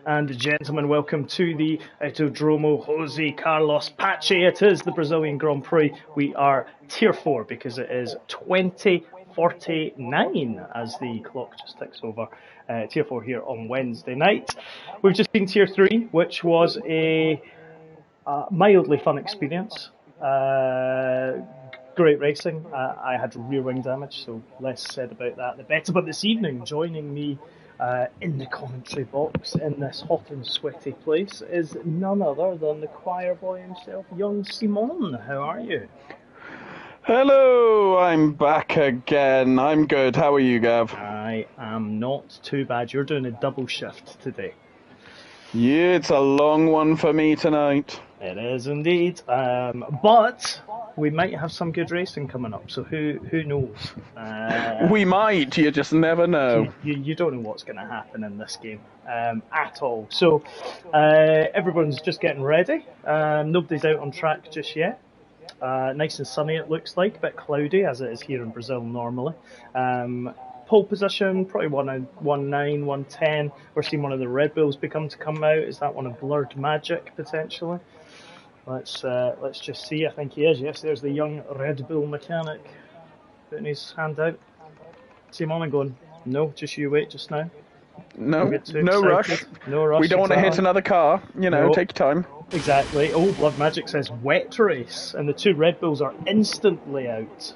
and gentlemen, welcome to the Autodromo Jose Carlos Pache. It is the Brazilian Grand Prix. We are Tier 4 because it is 20:49 as the clock just ticks over. Tier 4 here on Wednesday night. We've just been Tier 3, which was a mildly fun experience. Great racing. I had rear wing damage, so less said about that the better. But this evening, joining me in the commentary box in this hot and sweaty place is none other than the choir boy himself, young Simon. How are you? Hello, I'm back again. I'm good. How are you, Gav? I am not too bad. You're doing a double shift today. Yeah, it's a long one for me tonight. It is indeed. But we might have some good racing coming up, so who knows? We might, you just never know. You don't know what's going to happen in this game at all. So everyone's just getting ready. Nobody's out on track just yet. Nice and sunny it looks like, a bit cloudy as it is here in Brazil normally. Pole position, probably 1:09, 1:10. We're seeing one of the Red Bulls come out. Is that one of Blurred Magic potentially? Let's just see. I think he is. Yes, there's the young Red Bull mechanic putting his hand out. See him on and going, no, just you wait just now. No rush. No rush. We don't want to hit another car. No. Take your time. Exactly. Oh, Blood Magic says wet race, and the two Red Bulls are instantly out.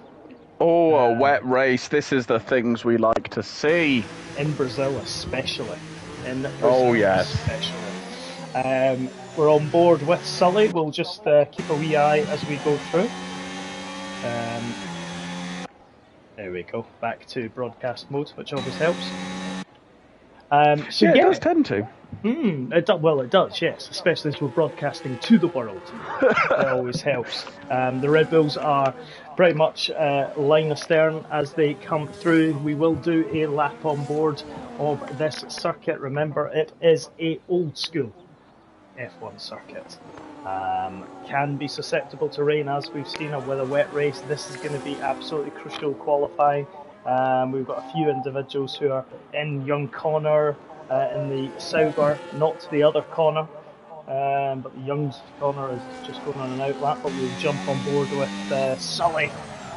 Oh, a wet race. This is the things we like to see. In Brazil especially. Especially. We're on board with Sully. We'll just keep a wee eye as we go through. There we go. Back to broadcast mode, which always helps. It does tend to. It does, yes. Especially as we're broadcasting to the world. It always helps. The Red Bulls are pretty much line astern as they come through. We will do a lap on board of this circuit. Remember, it is a old school F1 circuit. Can be susceptible to rain, as we've seen with a wet race. This is going to be absolutely crucial qualifying. We've got a few individuals who are in young Connor in the Sauber, not the other Connor, but the young Connor is just going on an out lap. But we'll jump on board with Sully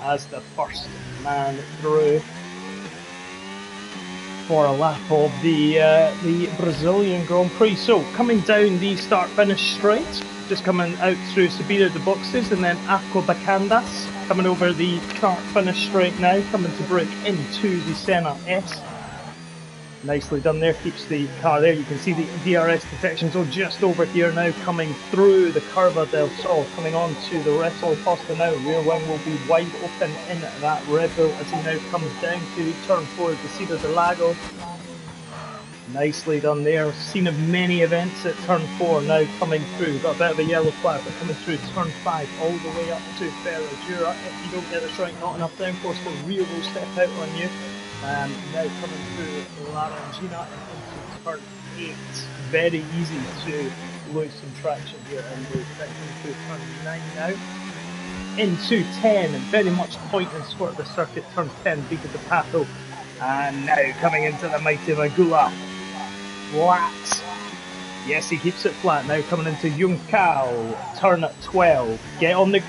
as the first man through for a lap of the Brazilian Grand Prix. So coming down the start-finish straight, just coming out through Subida de Boxes and then Aquabacandas, coming over the start-finish straight now, coming to break into the Senna S. Nicely done there, keeps the car there. You can see the DRS detection zone just over here now, coming through the Curva del Sol, coming on to the Retro Costa now. Rear wing will be wide open in that Red Bull as he now comes down to turn 4 of the Cida del Lago. Nicely done there. Seen of many events at turn 4 now coming through. We've got a bit of a yellow flag, but coming through turn 5 all the way up to Ferradura. If you don't get this right, not enough downforce, the rear will step out on you. Now coming through Laranjina into turn 8. Very easy to lose some traction here and we're into turn 9 now. Into 10, very much point and squirt the circuit, turn 10, Vita de Pato. And now coming into the mighty Magula. Flat. Yes, he keeps it flat. Now coming into Juncal, turn 12. Get on the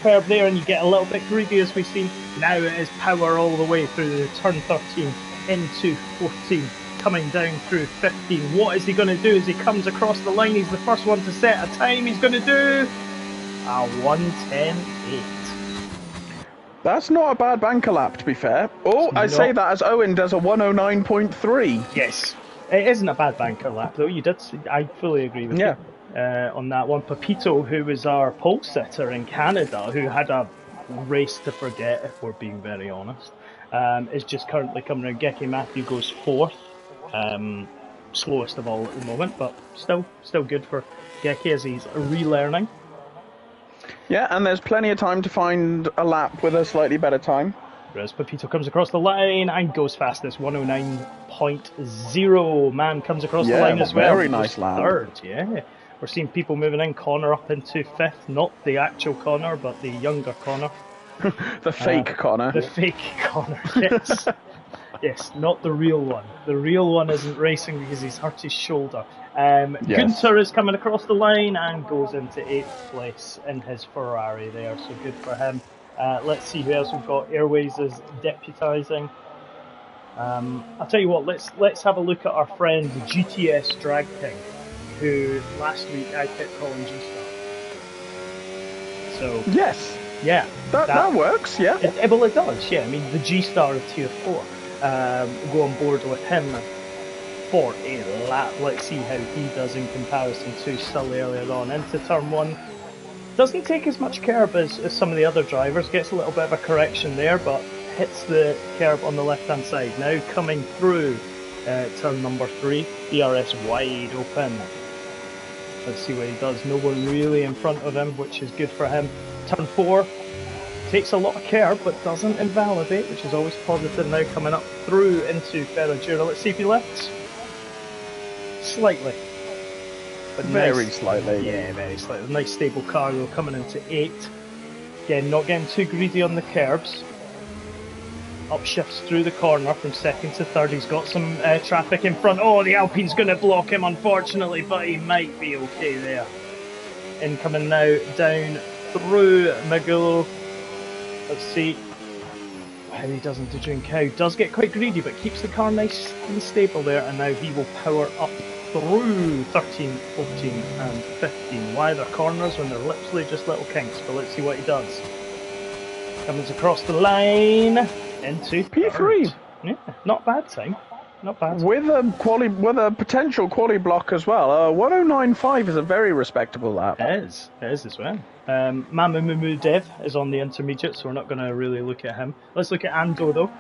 curb there and you get a little bit greedy as we've seen. Now it is power all the way through the turn 13 into 14. Coming down through 15. What is he going to do as he comes across the line? He's the first one to set a time. He's going to do a 1:10.8. That's not a bad banker lap, to be fair. Oh, I say that as Owen does a 1:09.3. Yes. It isn't a bad banker lap, though. I fully agree with you on that one. Pepito, who was our pole sitter in Canada, who had a race to forget, if we're being very honest, is just currently coming around. Geki Matthew goes 4th. Slowest of all at the moment, but still good for Geki as he's relearning. Yeah, and there's plenty of time to find a lap with a slightly better time. Whereas Pepito comes across the line and goes fastest, 1:09.0. Man comes across the line as well. Very nice lap. 3rd, yeah. We're seeing people moving in. Connor up into 5th, not the actual Connor, but the younger Connor. The fake Connor. The fake Connor, yes. Yes, not the real one. The real one isn't racing because he's hurt his shoulder. Yes. Gunther is coming across the line and goes into 8th place in his Ferrari there, so good for him. Let's see who else we've got. Airways is deputising. I'll tell you what, let's have a look at our friend the GTS Drag King, who last week I picked Colin G-Star. So yes, yeah, that works. Yeah, well it does. Yeah, I mean the G-Star of Tier 4. Go on board with him for a lap. Let's see how he does in comparison to Sully earlier on. Into turn 1. Doesn't take as much curb as some of the other drivers. Gets a little bit of a correction there, but hits the curb on the left-hand side. Now coming through turn number 3. DRS wide open. Let's see what he does. No one really in front of him, which is good for him. Turn 4. Takes a lot of curb, but doesn't invalidate, which is always positive. Now coming up through into Ferragura. Let's see if he lifts. Slightly. But very nice. slightly. Yeah, very slightly. Nice stable car though, coming into 8th. Again, not getting too greedy on the curbs. Upshifts through the corner from 2nd to 3rd. He's got some traffic in front. Oh, the Alpine's going to block him, unfortunately, but he might be okay there. Incoming now down through Magullo. Let's see how he does into Junkow. Does get quite greedy, but keeps the car nice and stable there, and now he will power up through 13, 14 and 15. Why they're corners when they're literally just little kinks, but let's see what he does. Comes across the line into P3. Yeah, not bad time. Not bad. With a potential quali block as well. 109.5 is a very respectable lap. It is as well. Mamumumu Dev is on the intermediate, so we're not going to really look at him. Let's look at Ando though.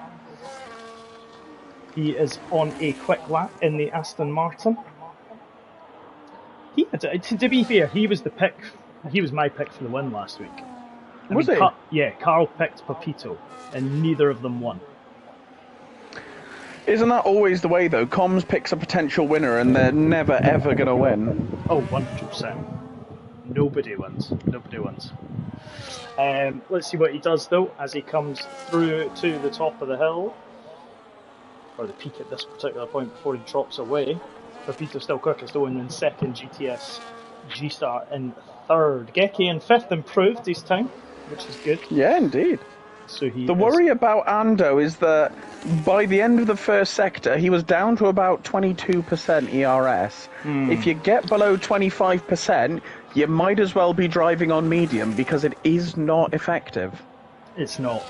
He is on a quick lap in the Aston Martin. To be fair, he was the pick. He was my pick for the win last week. Was he? Yeah, Carl picked Papito, and neither of them won. Isn't that always the way though? Comms picks a potential winner and they're never ever going to win. Oh, 100%. Nobody wins. Nobody wins. Let's see what he does though as he comes through to the top of the hill. Or the peak at this particular point before he drops away. Papito still quickest, Owen in 2nd, GTS G-Star in 3rd. Geki in 5th, improved this time, which is good. Yeah, indeed. So the worry about Ando is that by the end of the first sector, he was down to about 22% ERS. If you get below 25%, you might as well be driving on medium because it is not effective. It's not.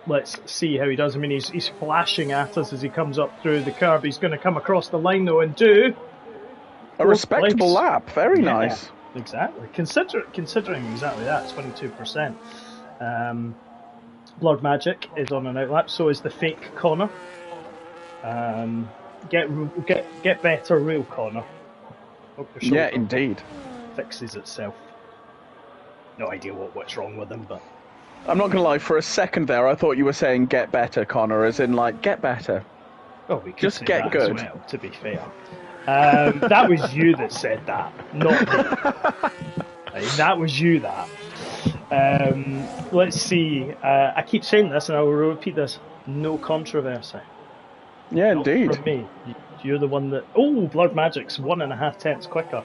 Let's see how he does. I mean, he's flashing at us as he comes up through the curb. He's going to come across the line though and do a respectable lap. Very nice. Exactly. Considering exactly that, 22%. Blood Magic is on an outlap, so is the fake Connor. Get better, real Connor. Yeah, indeed. Fixes itself. No idea what's wrong with him, but I'm not going to lie. For a second there, I thought you were saying "get better, Connor," as in like get better. Oh, we could just say get that good. As well, to be fair, that was you that said that, not me. That was you that. Let's see. I keep saying this, and I will repeat this. No controversy. Yeah, not indeed. From me. You're the one that. Oh, Blood Magic's 1.5 tenths quicker.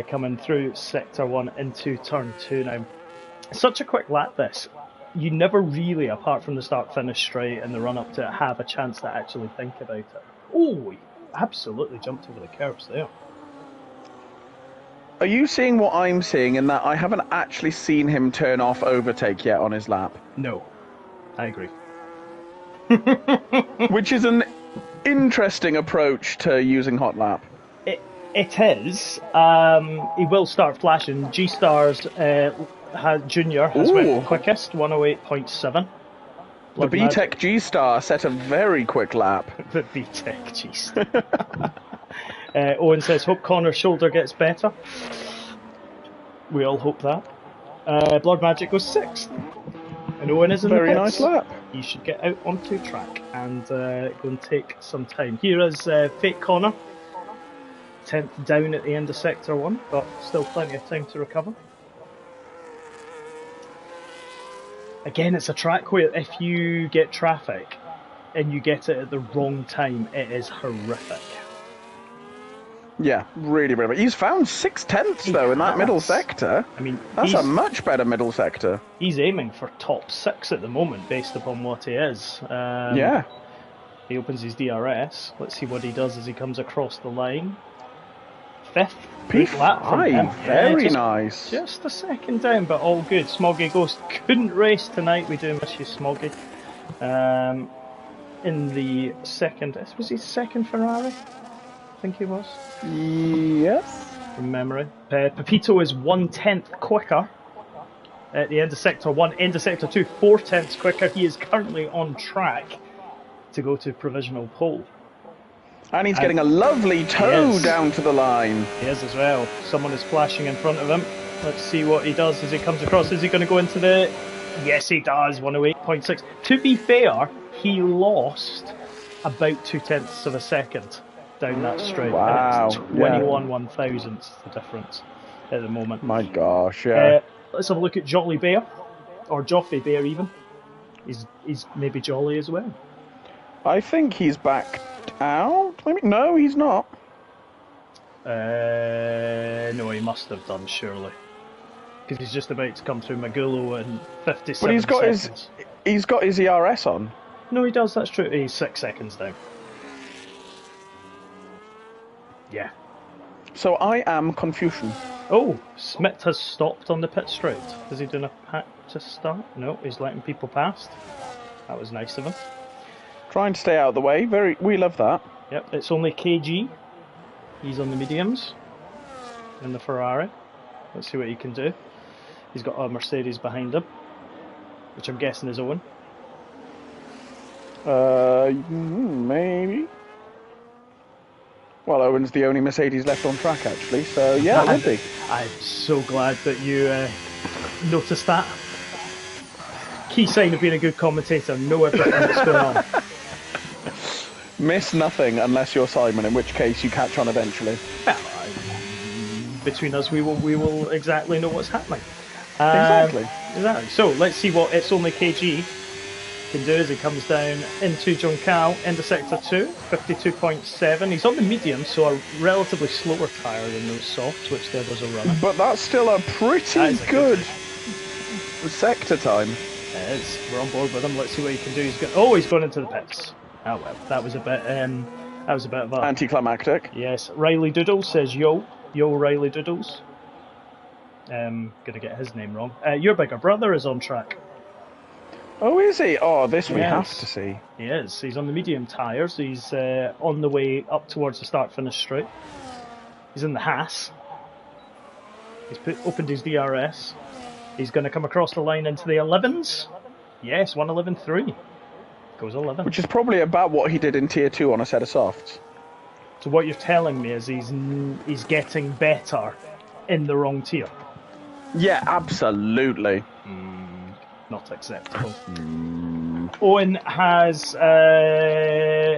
Coming through sector 1 into turn 2 now. Such a quick lap this. You never really, apart from the start finish straight and the run up to it, have a chance to actually think about it. Oh, he absolutely jumped over the curbs there. Are you seeing what I'm seeing in that I haven't actually seen him turn off overtake yet on his lap? No, I agree. Which is an interesting approach to using hot lap. It is. He will start flashing. G-Stars Junior has went quickest, 108.7. The B-Tech G-Star set a very quick lap. The B-Tech G-Star. Owen says, hope Connor's shoulder gets better. We all hope that. Blood Magic goes 6th. And Owen is in very the pits. Nice lap. He should get out onto track and go and take some time. Here is Fake Connor. 10th down at the end of sector 1, but still plenty of time to recover. Again, it's a track where if you get traffic, and you get it at the wrong time, it is horrific. Yeah, really, really. He's found 6/10 though in that middle sector. I mean, that's a much better middle sector. He's aiming for top 6 at the moment, based upon what he is. Yeah. He opens his DRS. Let's see what he does as he comes across the line. 5th. P5. Very nice. Just a second down, but all good. Smoggy Ghost couldn't race tonight. We do miss you, Smoggy. In the second, was he second Ferrari? I think he was. Yes. From memory. Pepito is 1/10 quicker at the end of Sector 1. End of Sector 2, 4/10 quicker. He is currently on track to go to provisional pole. And he's getting a lovely toe down to the line. He is as well. Someone is flashing in front of him. Let's see what he does as he comes across. Is he going to go into the... Yes, he does. 108.6. To be fair, he lost about 0.2 of a second down that straight. Wow. And it's 21 1,000ths the difference at the moment. My gosh, yeah. Let's have a look at Jolly Bear. Or Joffy Bear even. He's maybe jolly as well. I think he's back out. Maybe no, he's not. No, he must have done, surely, because he's just about to come through Magullo in 57 But he's got his ERS on. No, he does. That's true. He's 6 seconds down. Yeah. So I am Confucian. Oh, Smith has stopped on the pit straight. Is he doing a pat to start? No, he's letting people past. That was nice of him. Trying to stay out of the way. We love that. Yep, it's only KG. He's on the mediums in the Ferrari. Let's see what he can do. He's got a Mercedes behind him, which I'm guessing is Owen. Maybe. Well, Owen's the only Mercedes left on track, actually. So yeah, it would be. I'm so glad that you noticed that. Key sign of being a good commentator: know everything that's going on. Miss nothing unless you're Simon, in which case you catch on eventually. Well, between us, we will exactly know what's happening. Exactly. So let's see what It's Only KG can do as he comes down into Juncal into Sector 2, 52.7. He's on the medium, so a relatively slower tyre than those softs, which the others are running. But that's still a pretty good sector time. It is. We're on board with him. Let's see what he can do. He's gone into the pits. Oh well, that was a bit of a anticlimactic. Yes. Riley Doodles says yo Riley Doodles. Gonna get his name wrong. Your bigger brother is on track. Oh, is he? Oh, this we have to see. He is. He's on the medium tyres. He's on the way up towards the start-finish straight. He's in the Haas. He's opened his DRS. He's going to come across the line into the 11s. Yes, 1:11.3. Goes 11. Which is probably about what he did in Tier 2 on a set of softs. So what you're telling me is he's getting better in the wrong tier. Yeah, absolutely. Not acceptable. Owen has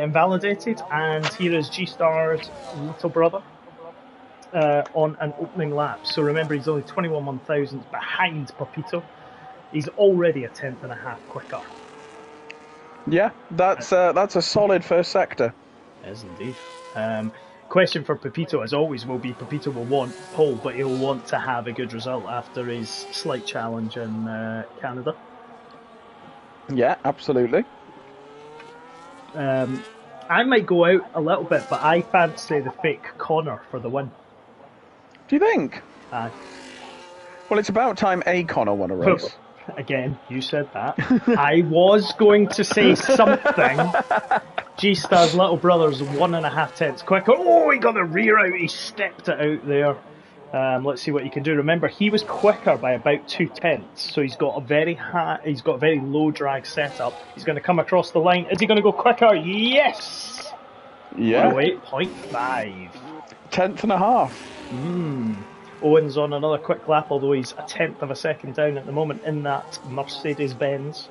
invalidated, and here is G-Star's little brother on an opening lap. So remember, he's only 21 1,000 behind Pepito. He's already a 10th and a half quicker. Yeah, that's a solid first sector. It is indeed. Question for Pepito, as always, will be Pepito will want pole, but he'll want to have a good result after his slight challenge in Canada. Yeah, absolutely. I might go out a little bit, but I fancy the fake Connor for the win. Do you think? Aye. Well, it's about time a Connor won a race. Again, you said that. I was going to say something. G-Star's little brother's 1.5 tenths quicker. Oh, he got the rear out. He stepped it out there. Let's see what he can do. Remember, he was quicker by about 2 tenths, so he's got a very low drag setup. He's going to come across the line. Is he going to go quicker? Yes. Yeah. 108.5. 10th and a half. Owen's on another quick lap, although he's a 10th of a second down at the moment in that Mercedes-Benz.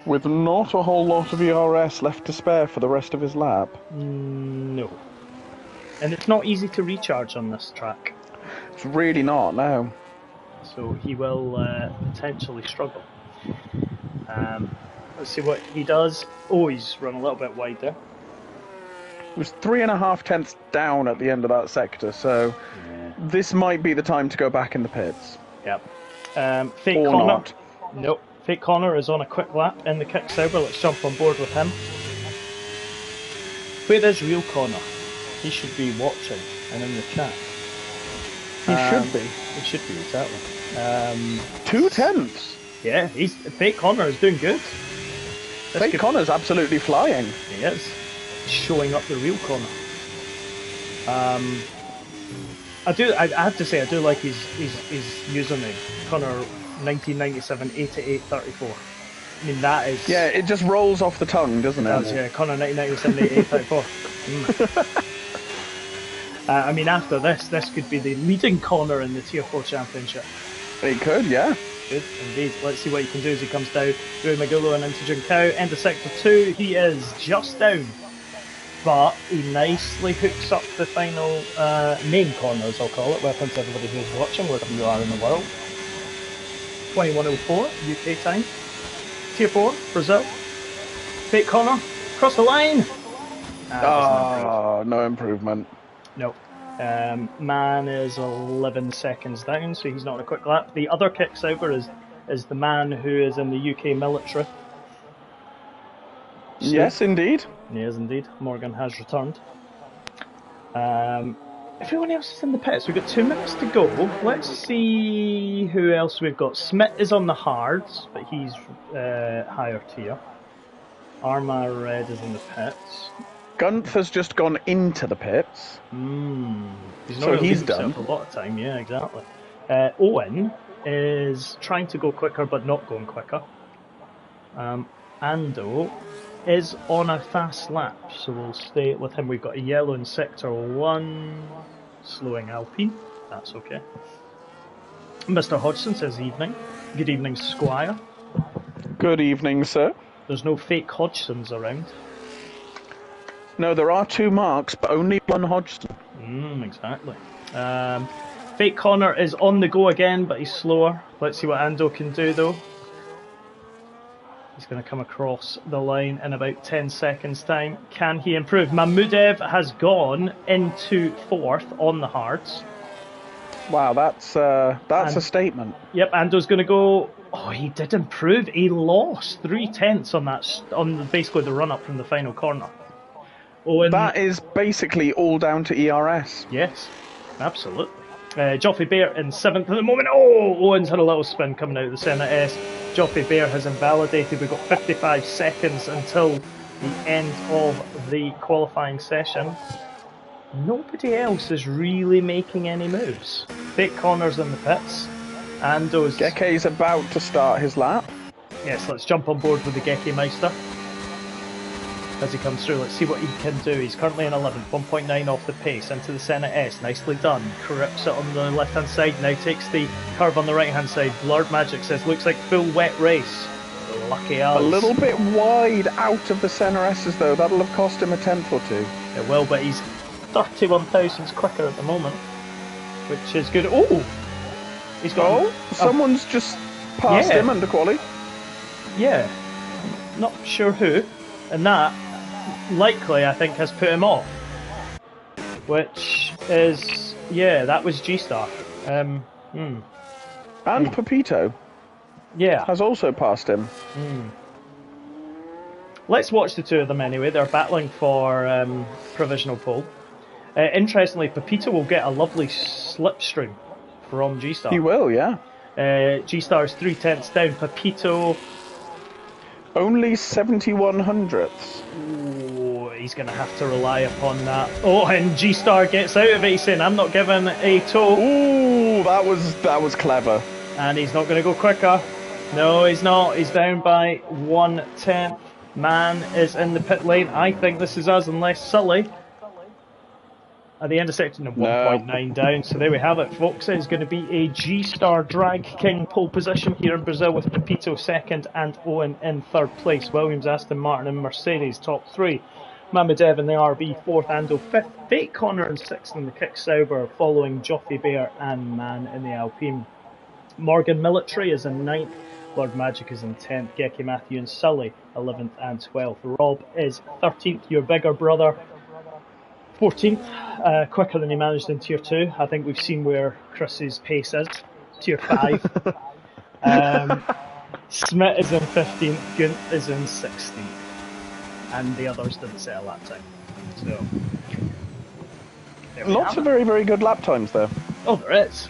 With not a whole lot of ERS left to spare for the rest of his lap. No. And it's not easy to recharge on this track. It's really not, no. So he will potentially struggle. Let's see what he does. Oh, he's run a little bit wide there. It was 3.5 tenths down at the end of that sector, so this might be the time to go back in the pits. Yep. Fake Or Connor. not. Nope. Fake Connor is on a quick lap in the kick sober. Let's jump on board with him. Where is real Connor? He should be watching and in the chat. He should be. He should be, exactly. 2 tenths. Yeah, Fake Connor is doing good. Fake Connor's absolutely flying. He is. Showing up the real Connor. I have to say, I do like his username. Connor 1997 8834. I mean, that is... Yeah, it just rolls off the tongue, doesn't it? It does, yeah. Connor 1997 8834. I mean, after this could be the leading Connor in the Tier 4 Championship. It could, yeah. Good, indeed. Let's see what he can do as he comes down through Magulo and into Junkao. End of Sector 2, he is just down. But he nicely hooks up the final main corners, I'll call it. Welcome to everybody who's watching, wherever you are in the world. 21:04 UK time. Tier 4, Brazil. Fake Connor, cross the line. No improvement. No. Man is 11 seconds down, so he's not on a quick lap. The other kick sober is the man who is in the UK military. Yes, indeed. Yes, indeed. Morgan has returned. Everyone else is in the pits. We've got 2 minutes to go. Let's see who else we've got. Smith is on the hards, but he's higher tier. Arma Red is in the pits. Gunther's just gone into the pits. He's done. A lot of time, yeah, exactly. Owen is trying to go quicker, but not going quicker. Ando is on a fast lap, so we'll stay with him. We've got a yellow in Sector 1, slowing Alpine. That's okay. Mr. Hodgson says evening. Good evening, Squire. Good evening, sir. There's no fake Hodgsons around. No, there are 2 marks, but only one Hodgson. Exactly. Fake Connor is on the go again, but he's slower. Let's see what Ando can do, though. He's going to come across the line in about 10 seconds' time. Can he improve? Mahmudev has gone into 4th on the hards. Wow, that's a statement. Yep, Ando's going to go... Oh, he did improve. He lost 3 tenths on that, on basically the run-up from the final corner. Owen, that is basically all down to ERS. Yes, absolutely. Joffrey Bear in 7th at the moment. Oh, Owen's had a little spin coming out of the centre S. Joffrey Bear has invalidated. We've got 55 seconds until the end of the qualifying session. Nobody else is really making any moves. Fake Connor's in the pits. Ando's... Geke's about to start his lap. Yes, let's jump on board with the Geke Meister. As he comes through, let's see what he can do. He's currently in 11th, 1.9 off the pace, into the centre S, nicely done. Corrupts it on the left hand side, now takes the curve on the right hand side. Blurred Magic says, looks like full wet race. Lucky us. A little bit wide out of the centre S's though, that'll have cost him a tenth or 2. It will, but he's 31 thousandths quicker at the moment, which is good. Oh! He's got... someone's just passed him under quali. Yeah. Not sure who. And that, likely, I think, has put him off. Which is... Yeah, that was G-Star. And Pepito. Yeah. Has also passed him. Let's watch the 2 of them anyway. They're battling for provisional pole. Interestingly, Pepito will get a lovely slipstream from G-Star. He will, yeah. G-Star's 3 tenths down. Pepito... Only 71 hundredths. Oh, he's going to have to rely upon that. Oh, and G-Star gets out of it. He's saying, I'm not giving a toe. Ooh, that was clever. And he's not going to go quicker. No, he's not. He's down by 1/10. Man is in the pit lane. I think this is us, unless Sully... At the end of section, 1.9 down. So there we have it, folks. It's going to be a G-Star Drag King pole position here in Brazil with Pepito 2nd and Owen in 3rd place. Williams, Aston Martin and Mercedes top 3. Mahmudev in the RB 4th, Ando 5th. Fake Connor in 6th in the Kick Sauber, following Joffrey Bear and Man in the Alpine. Morgan Military is in 9th. Lord Magic is in 10th. Gecky, Matthew and Sully 11th and 12th. Rob is 13th, your bigger brother. 14th, quicker than he managed in Tier 2. I think we've seen where Chris's pace is. Tier 5. Smith is in 15th, Gunt is in 16th. And the others didn't set a lap time. So, lots of very, very good lap times there. Oh, there is.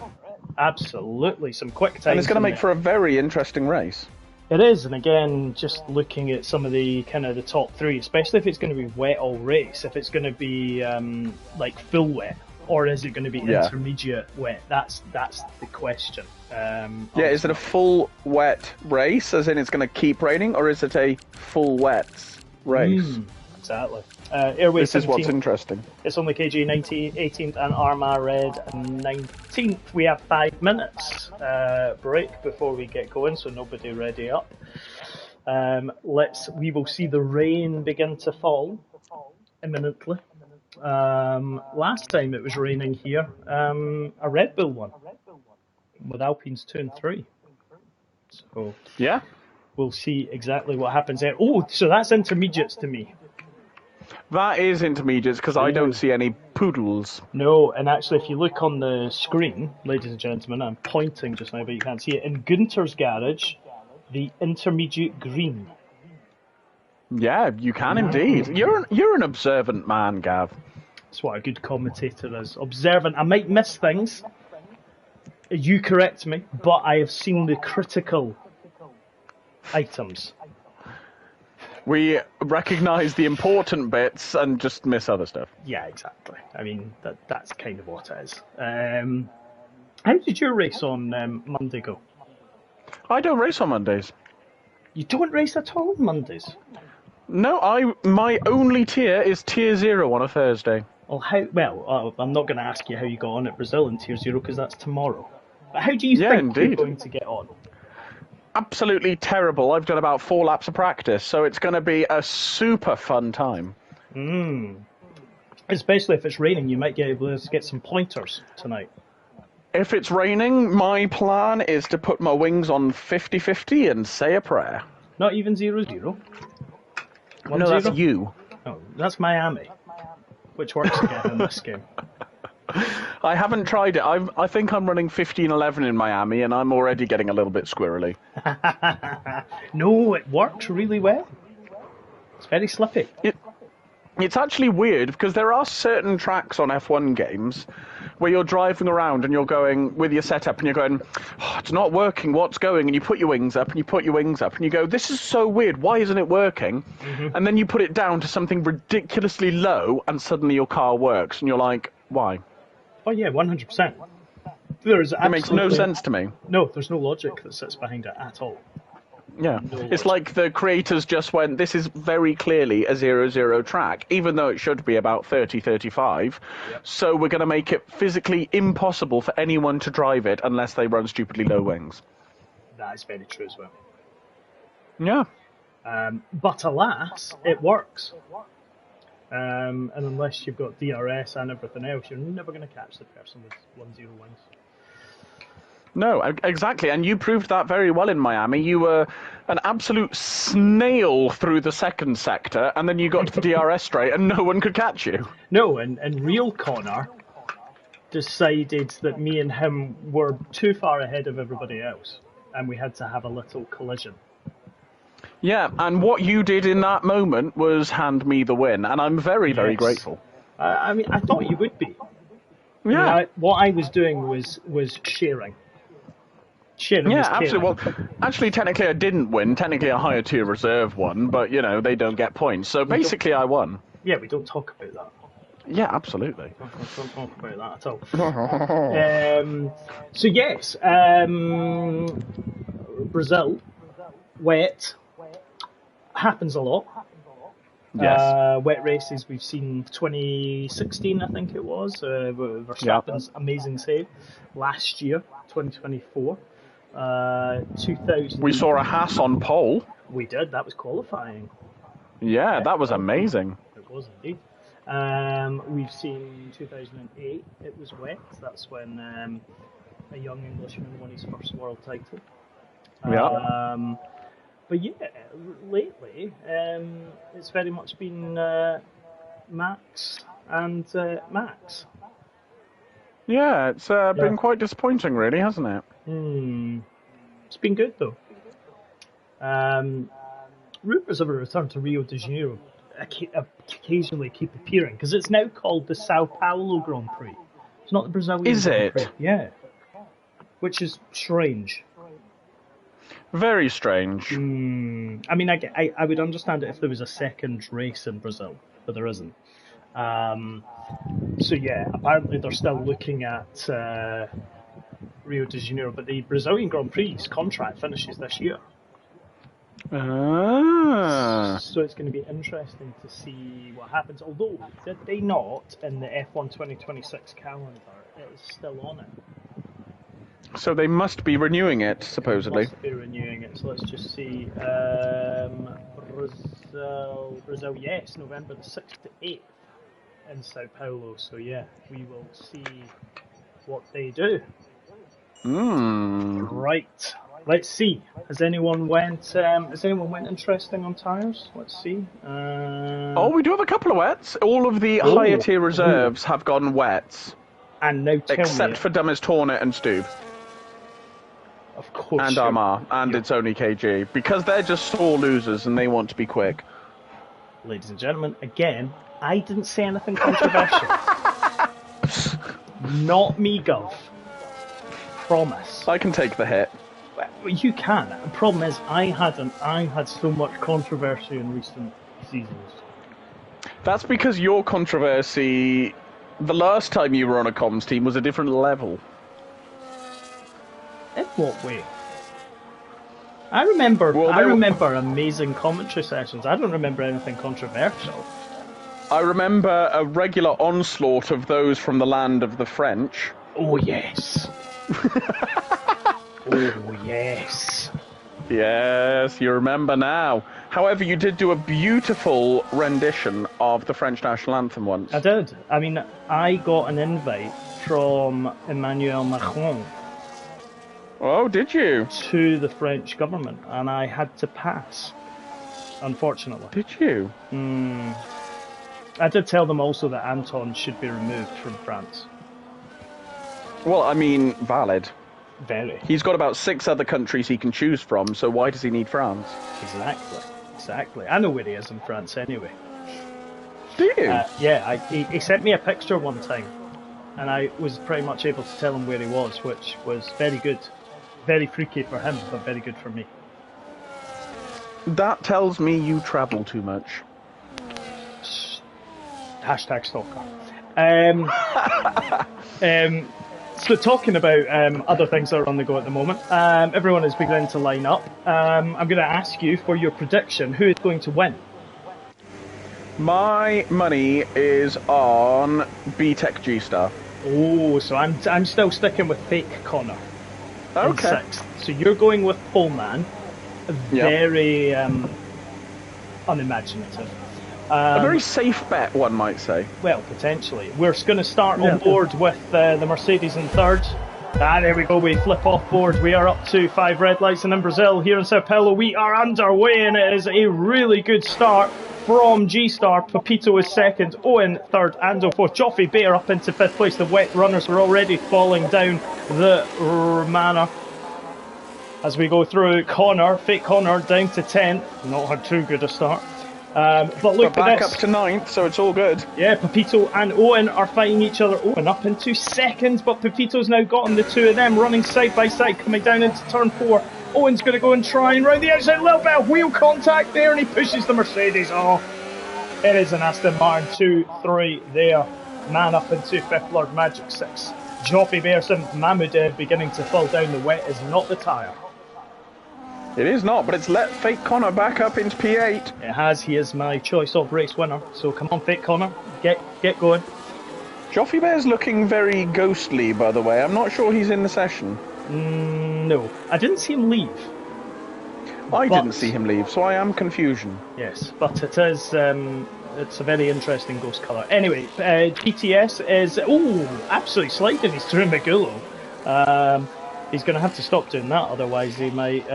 Absolutely. Some quick times. And it's going to make for a very interesting race. It is, and again, just looking at some of the kind of the top three, especially if it's going to be wet all race, if it's going to be like full wet, or is it going to be intermediate wet? That's the question. Is it a full wet race, as in it's going to keep raining, or is it a full wet race? Exactly. Airway this 17th, is what's interesting. It's only KG 18th and Arma Red 19th. We have 5 minutes break before we get going, so nobody ready up. We will see the rain begin to fall imminently. Last time it was raining here, a Red Bull won with Alpines 2 and 3. So yeah, we'll see exactly what happens there. Oh, so that's intermediates to me. That is intermediates, because I don't see any poodles. No, and actually if you look on the screen, ladies and gentlemen, I'm pointing just now but you can't see it, in Gunter's garage, the intermediate green. Yeah, you can indeed. You're an observant man, Gav. That's what a good commentator is. Observant. I might miss things. You correct me, but I have seen the critical items. We recognise the important bits and just miss other stuff. Yeah, exactly. I mean, that's kind of what it is. How did your race on Monday go? I don't race on Mondays. You don't race at all on Mondays? No, my only tier is Tier 0 on a Thursday. Well, I'm not going to ask you how you got on at Brazil in Tier 0 because that's tomorrow. But how do you think you're going to get on? Absolutely terrible. I've done about 4 laps of practice, so it's going to be a super fun time. Especially if it's raining, you might get able to get some pointers tonight. If it's raining, my plan is to put my wings on 50-50 and say a prayer. Not even 0-0? No, that's you. Oh, that's Miami, which works again in this game. I haven't tried it. I think I'm running 15-11 in Miami, and I'm already getting a little bit squirrely. No, it works really well. It's very slippy. It's actually weird, because there are certain tracks on F1 games where you're driving around and you're going with your setup and you're going, oh, it's not working, what's going? And you put your wings up and you put your wings up and you go, this is so weird, why isn't it working? And then you put it down to something ridiculously low and suddenly your car works and you're like, why? Oh yeah, 100%. It makes no sense to me. No, there's no logic that sits behind it at all. Yeah, it's like the creators just went, this is very clearly a 0-0 track, even though it should be about 30-35, so we're going to make it physically impossible for anyone to drive it unless they run stupidly low wings. That is very true as well. Yeah. But alas, it works. And unless you've got DRS and everything else, you're never going to catch the person with 1-0 wings. No, exactly, and you proved that very well in Miami. You were an absolute snail through the second sector, and then you got to the DRS straight, and no one could catch you. No, and real Connor decided that me and him were too far ahead of everybody else, and we had to have a little collision. Yeah, and what you did in that moment was hand me the win, and I'm very, very grateful. I mean, I thought you would be. Yeah. I mean, what I was doing was sharing. Yeah, absolutely. Well, actually, technically I didn't win. Technically a higher tier reserve won, but, you know, they don't get points. So basically I won. Yeah, we don't talk about that. Yeah, absolutely. Don't talk about that at all. So yes, Brazil, wet, happens a lot. Yes. Wet races, we've seen 2016, I think it was, Verstappen's amazing save. Last year, 2024. 2000. We saw a Haas on pole. We did, that was qualifying. Yeah, that was amazing. It was indeed. We've seen 2008, it was wet. That's when a young Englishman won his first world title. Yeah. But yeah, lately it's very much been Max and Max. Yeah, it's been quite disappointing, really, hasn't it? It's been good though. Rumours of a return to Rio de Janeiro occasionally keep appearing because it's now called the Sao Paulo Grand Prix. It's not the Brazilian Is Grand it? Prix. Yeah, which is strange. Very strange. I mean, I would understand it if there was a second race in Brazil, but there isn't. So yeah, apparently they're still looking at Rio de Janeiro, but the Brazilian Grand Prix contract finishes this year. So it's going to be interesting to see what happens. Although, did they not, in the F1 2026 calendar, it is still on it. So they must be renewing it, supposedly. Must be renewing it, so let's just see. Brazil, yes, November the 6th to 8th in Sao Paulo. So yeah, we will see what they do. Right. Let's see. Has anyone went interesting on tyres? Let's see. We do have a couple of wets. All of the higher tier reserves have gone wets. And now tell except me, for Dummest Hornet and Stube. Of course. And Armar. And it's only KG. Because they're just sore losers and they want to be quick. Ladies and gentlemen, again, I didn't say anything controversial. Not me, Gov. Promise. I can take the hit. Well, you can. The problem is, I had so much controversy in recent seasons. That's because your controversy, the last time you were on a comms team, was a different level. In what way? I remember amazing commentary sessions. I don't remember anything controversial. I remember a regular onslaught of those from the land of the French. Oh, yes. Oh, yes. Yes, you remember now. However, you did do a beautiful rendition of the French national anthem once. I did. I mean, I got an invite from Emmanuel Macron. Oh, did you? To the French government, and I had to pass, unfortunately. Did you? I did tell them also that Anton should be removed from France. Well, I mean, valid. Very. He's got about 6 other countries he can choose from, so why does he need France? Exactly. I know where he is in France anyway. Do you? Yeah, he sent me a picture one time, and I was pretty much able to tell him where he was, which was very good. Very freaky for him, but very good for me. That tells me you travel too much. Hashtag stalker. So talking about other things that are on the go at the moment, everyone is beginning to line up. I'm going to ask you for your prediction, who is going to win? My money is on B-Tech G-Star. Oh, so I'm still sticking with fake Connor. Okay. So you're going with Pullman. Very unimaginative. A very safe bet, one might say. Well, potentially. We're going to start on board with the Mercedes in third. There we go. We flip off board. We are up to 5 red lights, and in Brazil, here in Sao Paulo, we are underway, and it is a really good start from G-Star. Pepito is second, Owen third, Ando fourth, Joffrey Bear up into 5th place. The wet runners are already falling down the manor. As we go through Connor, fake Connor down to 10th. Not had too good a start. But look at back this. Up to 9th, so it's all good. Yeah, Pepito and Owen are fighting each other. Owen up into 2nd, but Pepito's now gotten the two of them running side by side, coming down into turn 4. Owen's going to go and try and round the outside. A little bit of wheel contact there, and he pushes the Mercedes off. It is an Aston Martin 2-3 there. Man up into 5th, Lord Magic 6. Joffrey Bearson, Mahmoud beginning to fall down. The wet is not the tyre. It is not, but it's let fake Connor back up into P8. It has. He is my choice of race winner. So come on, fake Connor, get going. Joffrey Bear's looking very ghostly, by the way. I'm not sure he's in the session. No, I didn't see him leave. I didn't see him leave, so I am confusion. Yes, but it is. It's a very interesting ghost colour. Anyway, GTS is absolutely sliding. He's through Magulo. He's going to have to stop doing that, otherwise he might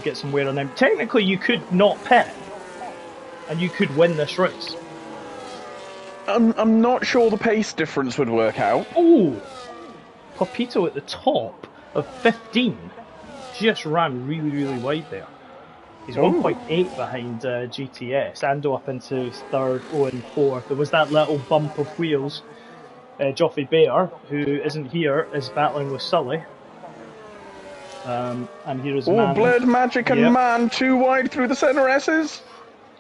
get some wear on him. Technically, you could not pit, and you could win this race. I'm not sure the pace difference would work out. Oh! Papito at the top of 15. Just ran really, really wide there. He's 1.8 behind GTS. Ando up into third, Owen fourth. There was that little bump of wheels. Joffrey Bear, who isn't here, is battling with Sully. And here is Man. Blurred Magic and Man too wide through the centre S's.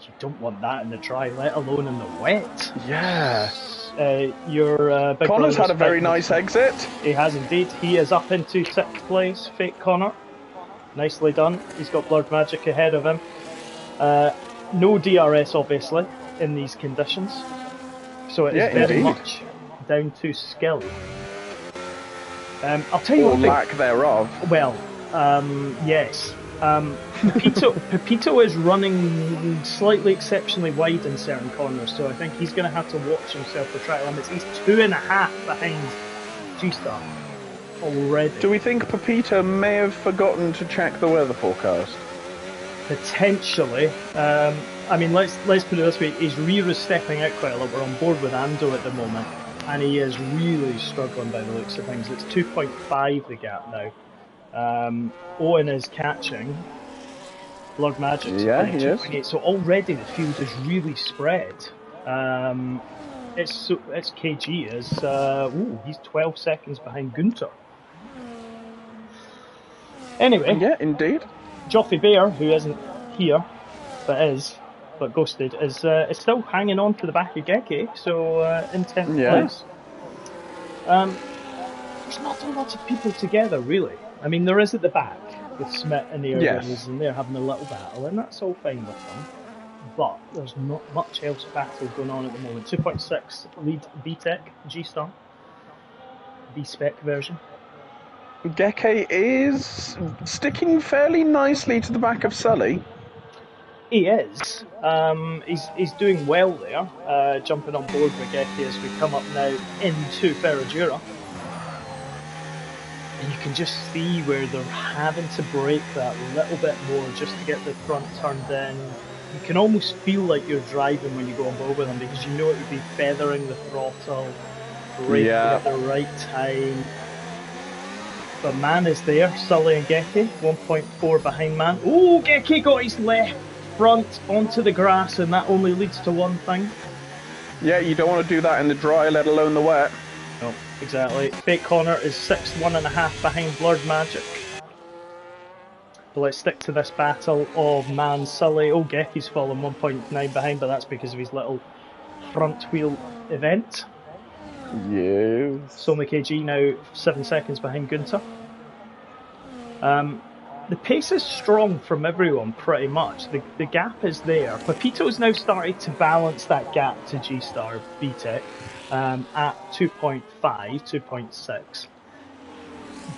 You don't want that in the dry, let alone in the wet. Yeah. Your big Connor's had a very nice exit. He has indeed. He is up into 6th place. Fake Connor. Nicely done. He's got Blurred Magic ahead of him. No DRS, obviously, in these conditions. So it is very much down to skill. I'll tell you or lack thereof. Well, yes. Pepito is running slightly exceptionally wide in certain corners, so I think he's going to have to watch himself for track limits. He's 2.5 behind G-Star already. Do we think Pepito may have forgotten to check the weather forecast? Potentially. I mean, let's put it this way: his rear is stepping out quite a lot. We're on board with Ando at the moment, and he is really struggling by the looks of things. It's 2.5 the gap now. Owen is catching. Blurred Magic's he is. So already the field is really spread. It's KG is he's 12 seconds behind Gunter. Anyway, yeah, indeed. Joffrey Bear, who isn't here, but ghosted, is still hanging on to the back of Geki, so in 10th place. There's not a lot of people together, really. I mean, there is at the back with Smith and the Airwings, and they're having a little battle, and that's all fine with them. But there's not much else battle going on at the moment. 2.6 lead VTEC, G-Star, B-Spec version. Geki is sticking fairly nicely to the back of Sully. He is. He's doing well there, jumping on board with Geki as we come up now into Ferradura. And you can just see where they're having to brake that little bit more just to get the front turned in. You can almost feel like you're driving when you go on board with them, because you know it would be feathering the throttle, braking at the right time. But Man is there, Sully and Geki, 1.4 behind Man. Oh, Geki got his left front onto the grass, and that only leads to one thing. Yeah, you don't want to do that in the dry, let alone the wet. No, exactly. Fake Connor is 1.5 behind Blurred Magic. But let's stick to this battle of Man Sully. Oh, Geki's fallen 1.9 behind, but that's because of his little front wheel event. Yes. Soma KG now 7 seconds behind Gunter. The pace is strong from everyone, pretty much. The gap is there. Pepito's now started to balance that gap to G-Star VTEC at 2.5, 2.6.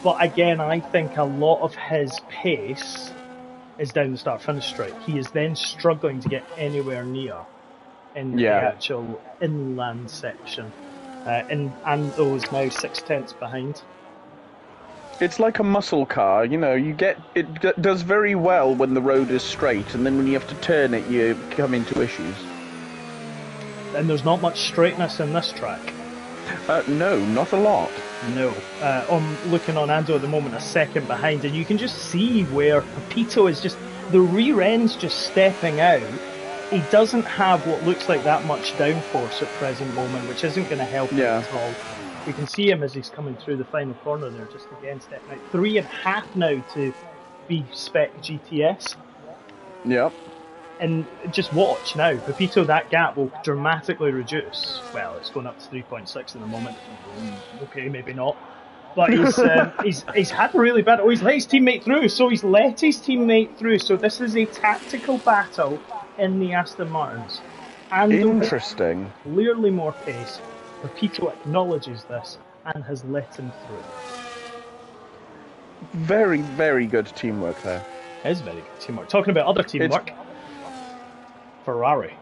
But again, I think a lot of his pace is down the start-finish straight. He is then struggling to get anywhere near in the actual inland section. And Ando is now 6/10 behind. It's like a muscle car, you know, it does very well when the road is straight, and then when you have to turn it, you come into issues. And there's not much straightness in this track. No, not a lot. No. I'm looking on Ando at the moment, a second behind, and you can just see where Pepito is just, the rear end's just stepping out. He doesn't have what looks like that much downforce at present moment, which isn't going to help him at all. We can see him as he's coming through the final corner there, just again stepping out. 3.5 now to B-Spec GTS. Yep. And just watch now, Pepito, that gap will dramatically reduce. Well, it's going up to 3.6 at the moment. Okay, maybe not. But he's had a really bad... Oh, he's let his teammate through, so he's let his teammate through. So this is a tactical battle in the Aston Martins. And interesting. Clearly more pace. Pepito acknowledges this and has let him through. Very, very good teamwork there. It is very good teamwork. Talking about other teamwork, Ferrari.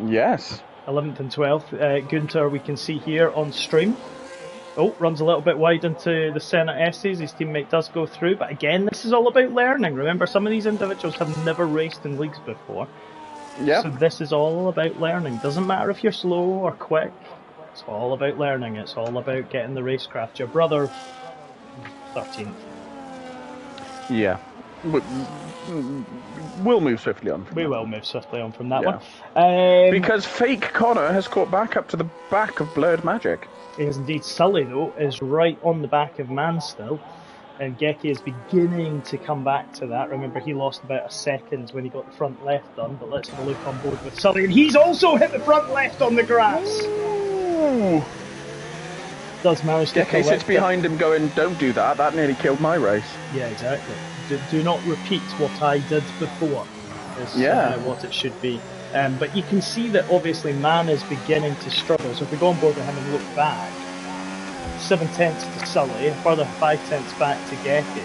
Yes. 11th and 12th. Gunter, we can see here on stream. Oh, runs a little bit wide into the centre S's. His teammate does go through, but again, this is all about learning. Remember, some of these individuals have never raced in leagues before. Yep. So this is all about learning. Doesn't matter if you're slow or quick. It's all about learning. It's all about getting the racecraft. Your brother, 13th. Yeah. We'll move swiftly on. We will move swiftly on from that Yeah. one. Because fake Connor has caught back up to the back of Blurred Magic. It is indeed. Sully, though, is right on the back of Man still. And Geki is beginning to come back to that. Remember, he lost about a second when he got the front left done. But let's have a look on board with Sully. And he's also hit the front left on the grass. Ooh. Does manage to Geki sits behind him going, don't do that. That nearly killed my race. Yeah, exactly. Do not repeat what I did before. Is what it should be. But you can see that obviously Man is beginning to struggle. So if we go on board with him and look back, 7 tenths to Sully, a further 5 tenths back to Geki.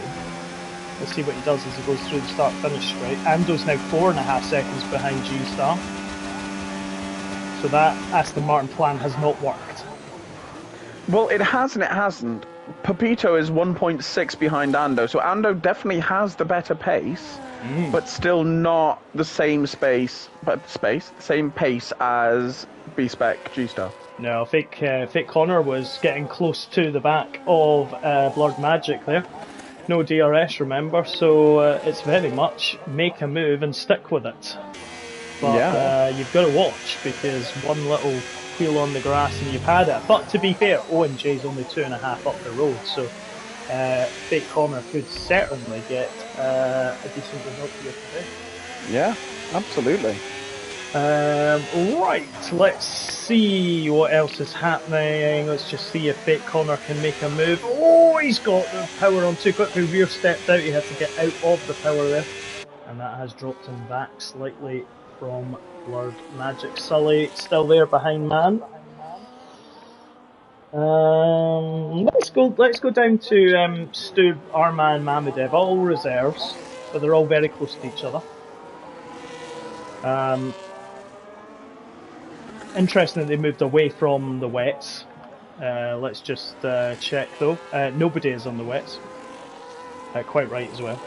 Let's see what he does as he goes through the start-finish straight. Ando's now 4.5 seconds behind G-Star. So that Aston Martin plan has not worked. Well, it has and it hasn't. Pepito is 1.6 behind Ando, so Ando definitely has the better pace, but still not the same same pace as B-Spec G-Star. No, fake Connor was getting close to the back of Blurred Magic there. No DRS, remember, so it's very much make a move and stick with it. But you've got to watch, because one little wheel on the grass and you've had it. But to be fair, Owen J's only 2.5 up the road, so fake Connor could certainly get a decent result here today. Yeah, absolutely. Right, let's see what else is happening. Let's just see if fake Connor can make a move. Oh, he's got the power on too quickly. Rear stepped out, he had to get out of the power there. And that has dropped him back slightly from Blurred Magic. Sully still there behind Man. Let's go down to Stu, Arman, Mamadev, all reserves, but they're all very close to each other. Interesting that they moved away from the wets. Let's just check though. Nobody is on the wets. Quite right as well.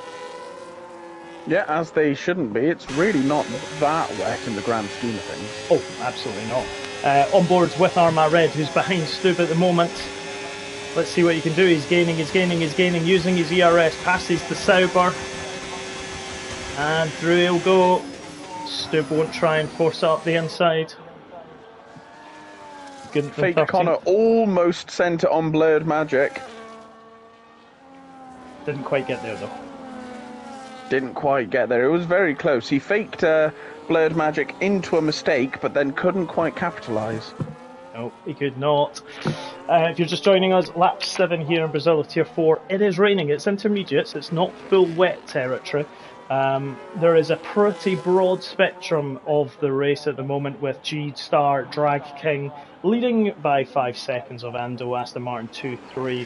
Yeah, as they shouldn't be. It's really not that wet in the grand scheme of things. Oh, absolutely not. On boards with Arma Red, who's behind Stub at the moment. Let's see what he can do. He's gaining, using his ERS. Passes the Sauber. And through he'll go. Stub won't try and force it up the inside. Fake Connor almost sent it on Blurred Magic. Didn't quite get there though. Didn't quite get there. It was very close. He faked Blurred Magic into a mistake, but then couldn't quite capitalise. No, he could not. If you're just joining us, lap 7 here in Brazil of Tier 4. It is raining. It's intermediates. It's not full wet territory. There is a pretty broad spectrum of the race at the moment, with G-Star, Drag King leading by 5 seconds of Ando, Aston Martin 2-3,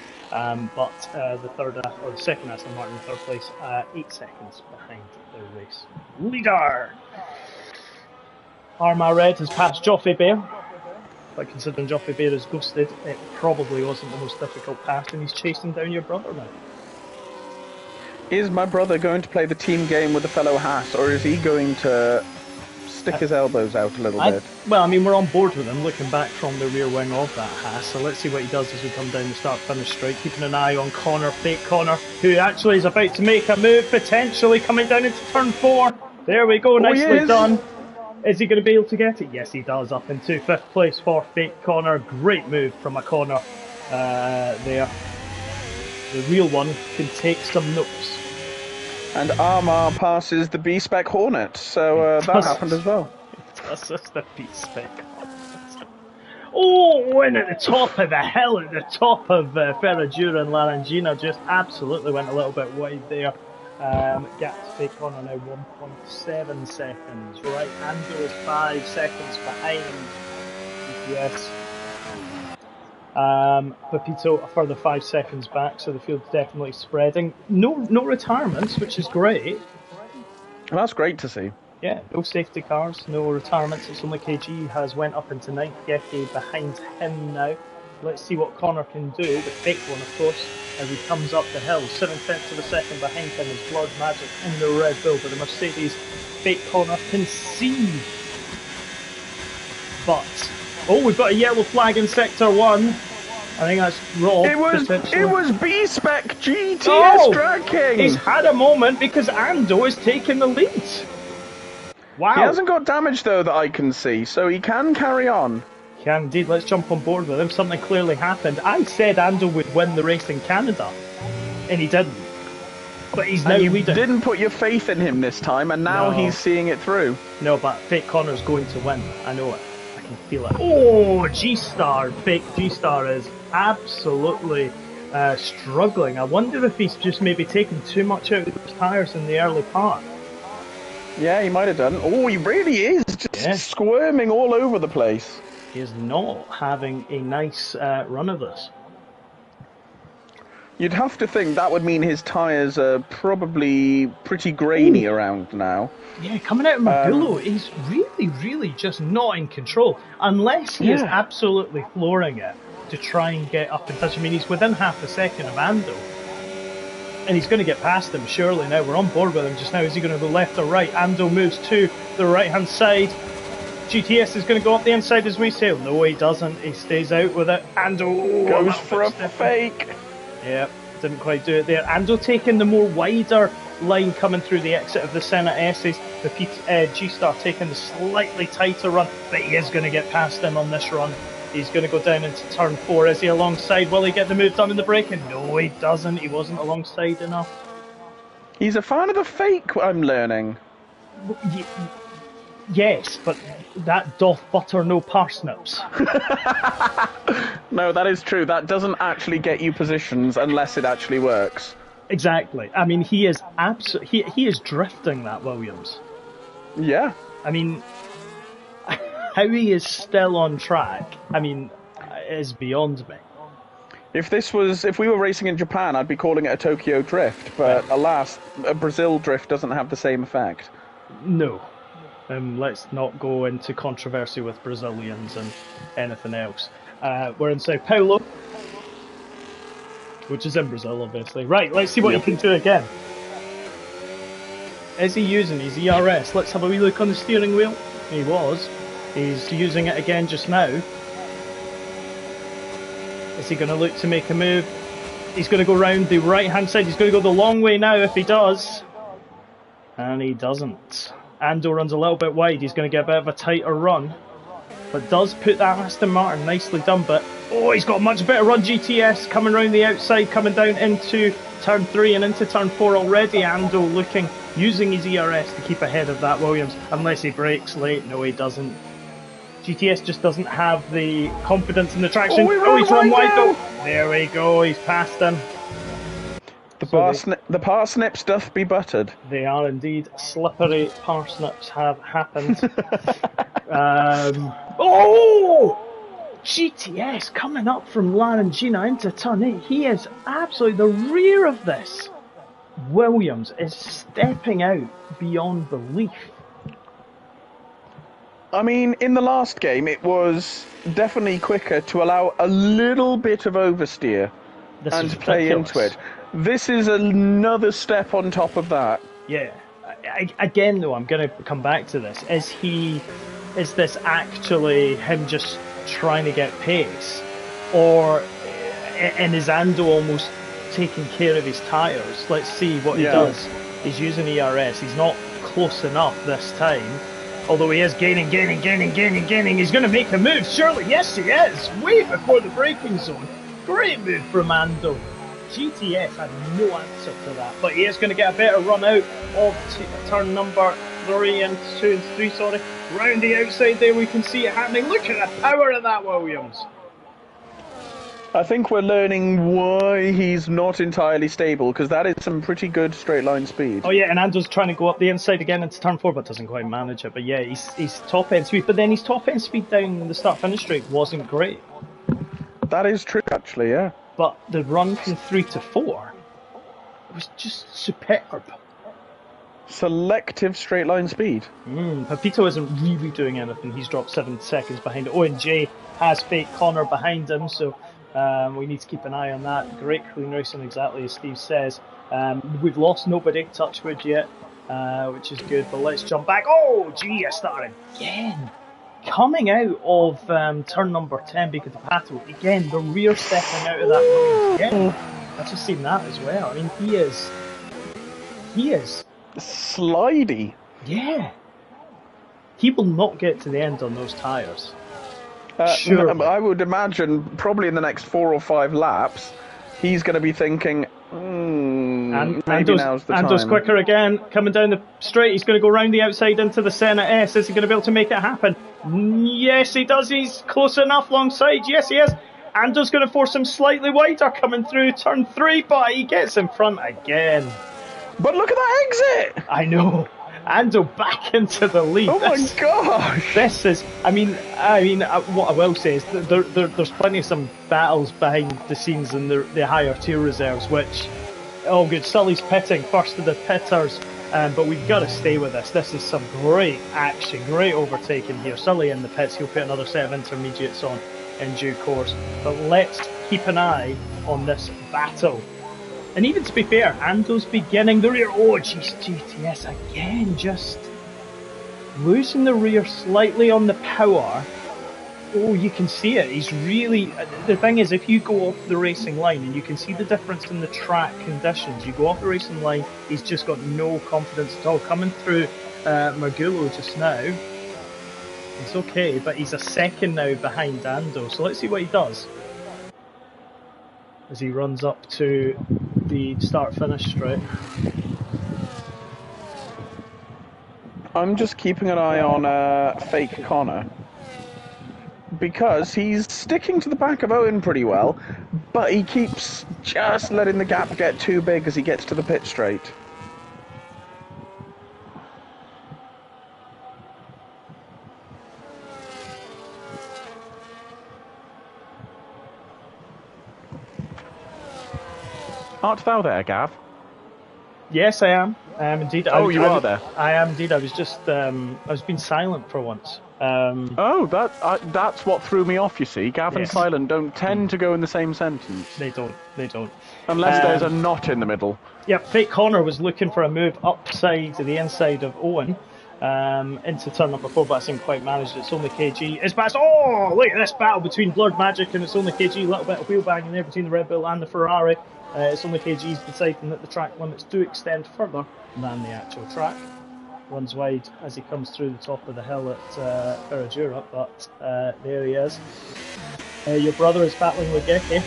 but the second Aston Martin in third place, 8 seconds behind the race leader. Arma Red has passed Joffrey Bear, but considering Joffrey Bear is ghosted, it probably wasn't the most difficult pass, and he's chasing down your brother now. Is my brother going to play the team game with the fellow Haas, or is he going to stick his elbows out a little bit? Well, I mean, we're on board with him, looking back from the rear wing of that Haas, so let's see what he does as we come down the start-finish straight, keeping an eye on Connor, fake Connor, who actually is about to make a move, potentially coming down into turn 4. There we go, nicely done. Is he going to be able to get it? Yes, he does, up into 5th place for fake Connor. Great move from a Connor there. The real one can take some notes. And Armar passes the B-Spec Hornet, so that happened as well. That's just the B-Spec Hornet. Oh, and at the top of the hill, at the top of Ferradura and Larangina, just absolutely went a little bit wide there. Gap to fake Connor now 1.7 seconds. Right, Ando is 5 seconds behind DPS. Pepito a further 5 seconds back, so the field's definitely spreading. No retirements, which is great. Well, that's great to see. Yeah, no safety cars, no retirements. It's only KG has went up into 9th, Geki behind him now. Let's see what Connor can do. The fake one, of course, as he comes up the hill. 7/10 of a second behind him is Blood Magic in the Red Bull, but the Mercedes fake Connor can see. But, oh, we've got a yellow flag in Sector 1. I think that's Rob. It was B-Spec GTS Drag King. He's had a moment because Ando is taking the lead. Wow. He hasn't got damage, though, that I can see, so he can carry on. Can indeed. Let's jump on board with him. Something clearly happened. I said Ando would win the race in Canada, and he didn't. But he's now leading. You didn't put your faith in him this time, and now he's seeing it through. No, but fake Connor's going to win. I know it. I can feel it. Oh, G-Star. Fake G-Star is absolutely struggling. I wonder if he's just maybe taken too much out of his tyres in the early part. Yeah, he might have done. Oh, he really is just squirming all over the place. He is not having a nice run of this. You'd have to think that would mean his tyres are probably pretty grainy around now. Yeah, coming out of Magulo, he's really just not in control. Unless he is absolutely flooring it to try and get up in touch. I mean, he's within half a second of Ando. And he's going to get past him, surely now. We're on board with him just now. Is he going to go left or right? Ando moves to the right-hand side. GTS is going to go up the inside as we sail. No, he doesn't. He stays out with it. Ando goes for a fake. Yep, didn't quite do it there. Ando taking the more wider line coming through the exit of the Senna S's. The G-Star taking the slightly tighter run, but he is going to get past him on this run. He's going to go down into turn 4. Is he alongside? Will he get the move done in the braking? No, he doesn't. He wasn't alongside enough. He's a fan of the fake, I'm learning. Yes, but that doth butter no parsnips. No, that is true. That doesn't actually get you positions unless it actually works. Exactly. I mean, he is he is drifting that Williams. Yeah. I mean, how he is still on track, I mean, is beyond me. If we were racing in Japan, I'd be calling it a Tokyo drift, but alas, a Brazil drift doesn't have the same effect. No. Let's not go into controversy with Brazilians and anything else. We're in Sao Paulo, which is in Brazil, obviously. Right, let's see what he can do again. Is he using his ERS? Let's have a wee look on the steering wheel. He was. He's using it again just now. Is he going to look to make a move? He's going to go round the right-hand side. He's going to go the long way now if he does. And he doesn't. Ando runs a little bit wide. He's going to get a bit of a tighter run. But does put that Aston Martin nicely done. But, oh, he's got a much better run. GTS coming round the outside, coming down into turn 3 and into turn 4 already. Ando using his ERS to keep ahead of that Williams. Unless he brakes late. No, he doesn't. GTS just doesn't have the confidence in the traction. Oh, he's run wide though. There we go, he's passed him. The parsnips doth be buttered. They are indeed. Slippery parsnips have happened. GTS coming up from Laranjina into turn 8. He is absolutely the rear of this. Williams is stepping out beyond belief. I mean, in the last game, it was definitely quicker to allow a little bit of oversteer and play into it. This is another step on top of that. Yeah. Again, though, I'm going to come back to this. Is this actually him just trying to get pace? Or is Ando almost taking care of his tyres? Let's see what he does. He's using ERS. He's not close enough this time. Although he is gaining. He's going to make a move, surely. Yes, he is. Way before the braking zone. Great move from Ando. GTS had no answer to that. But he is going to get a better run out of turn number 3 and 2 and 3, sorry. Round the outside there, we can see it happening. Look at the power of that, Williams. I think we're learning why he's not entirely stable, because that is some pretty good straight line speed. Oh yeah, and Ando's trying to go up the inside again into turn 4, but doesn't quite manage it. But yeah, he's top end speed, but then his top end speed down the start finish straight wasn't great. That is true, actually, yeah. But the run from 3 to 4 was just superb. Selective straight line speed. Pepito isn't really doing anything. He's dropped 7 seconds behind it. Oh, and Jay has fake Connor behind him, so We need to keep an eye on that. Great clean racing, exactly as Steve says. We've lost nobody, touchwood yet, which is good, but let's jump back. Oh, gee, I started again. Coming out of turn number 10, because of Pato, again, the rear stepping out of that noise. Yeah, I've just seen that as well. I mean, he is slidey. Yeah. He will not get to the end on those tyres. Sure. I would imagine probably in the next 4 or 5 laps, he's going to be thinking, maybe now's the time. Ando's quicker again, coming down the straight. He's going to go round the outside into the Senna S. Is he going to be able to make it happen? Yes, he does. He's close enough alongside. Yes, he is. Ando's going to force him slightly wider coming through turn 3, but he gets in front again. But look at that exit! I know. Ando back into the lead. Oh my gosh! This is, I mean, what I will say is that there's plenty of some battles behind the scenes in the higher tier reserves, which, oh good, Sully's pitting, first of the pitters, but we've got to stay with this. This is some great action, great overtaking here. Sully in the pits, he'll put another set of intermediates on in due course. But let's keep an eye on this battle. And even to be fair, Ando's beginning the rear. Oh, geez, GTS again, just losing the rear slightly on the power. Oh, you can see it. He's really... The thing is, if you go off the racing line, and you can see the difference in the track conditions, you go off the racing line, he's just got no confidence at all. Coming through Margulo just now, it's okay, but he's a second now behind Ando. So let's see what he does as he runs up to the start-finish straight. I'm just keeping an eye on Fake Connor, because he's sticking to the back of Owen pretty well, but he keeps just letting the gap get too big as he gets to the pit straight. Art thou there, Gav? Yes, I am. Indeed. Oh, you are there? I am indeed. I was just, I was being silent for once. That's what threw me off, you see. Gav and silent don't tend to go in the same sentence. They don't. Unless there's a knot in the middle. Yeah, Fake Connor was looking for a move upside to the inside of Owen, into turn number 4, but I didn't quite manage it. It's only KG. It's past. Oh, look at this battle between Blurred Magic and It's Only KG. A little bit of wheel banging there between the Red Bull and the Ferrari. It's Only KG's deciding that the track limits do extend further than the actual track. Runs wide as he comes through the top of the hill at Ferragura, but there he is. Your brother is battling with Geke.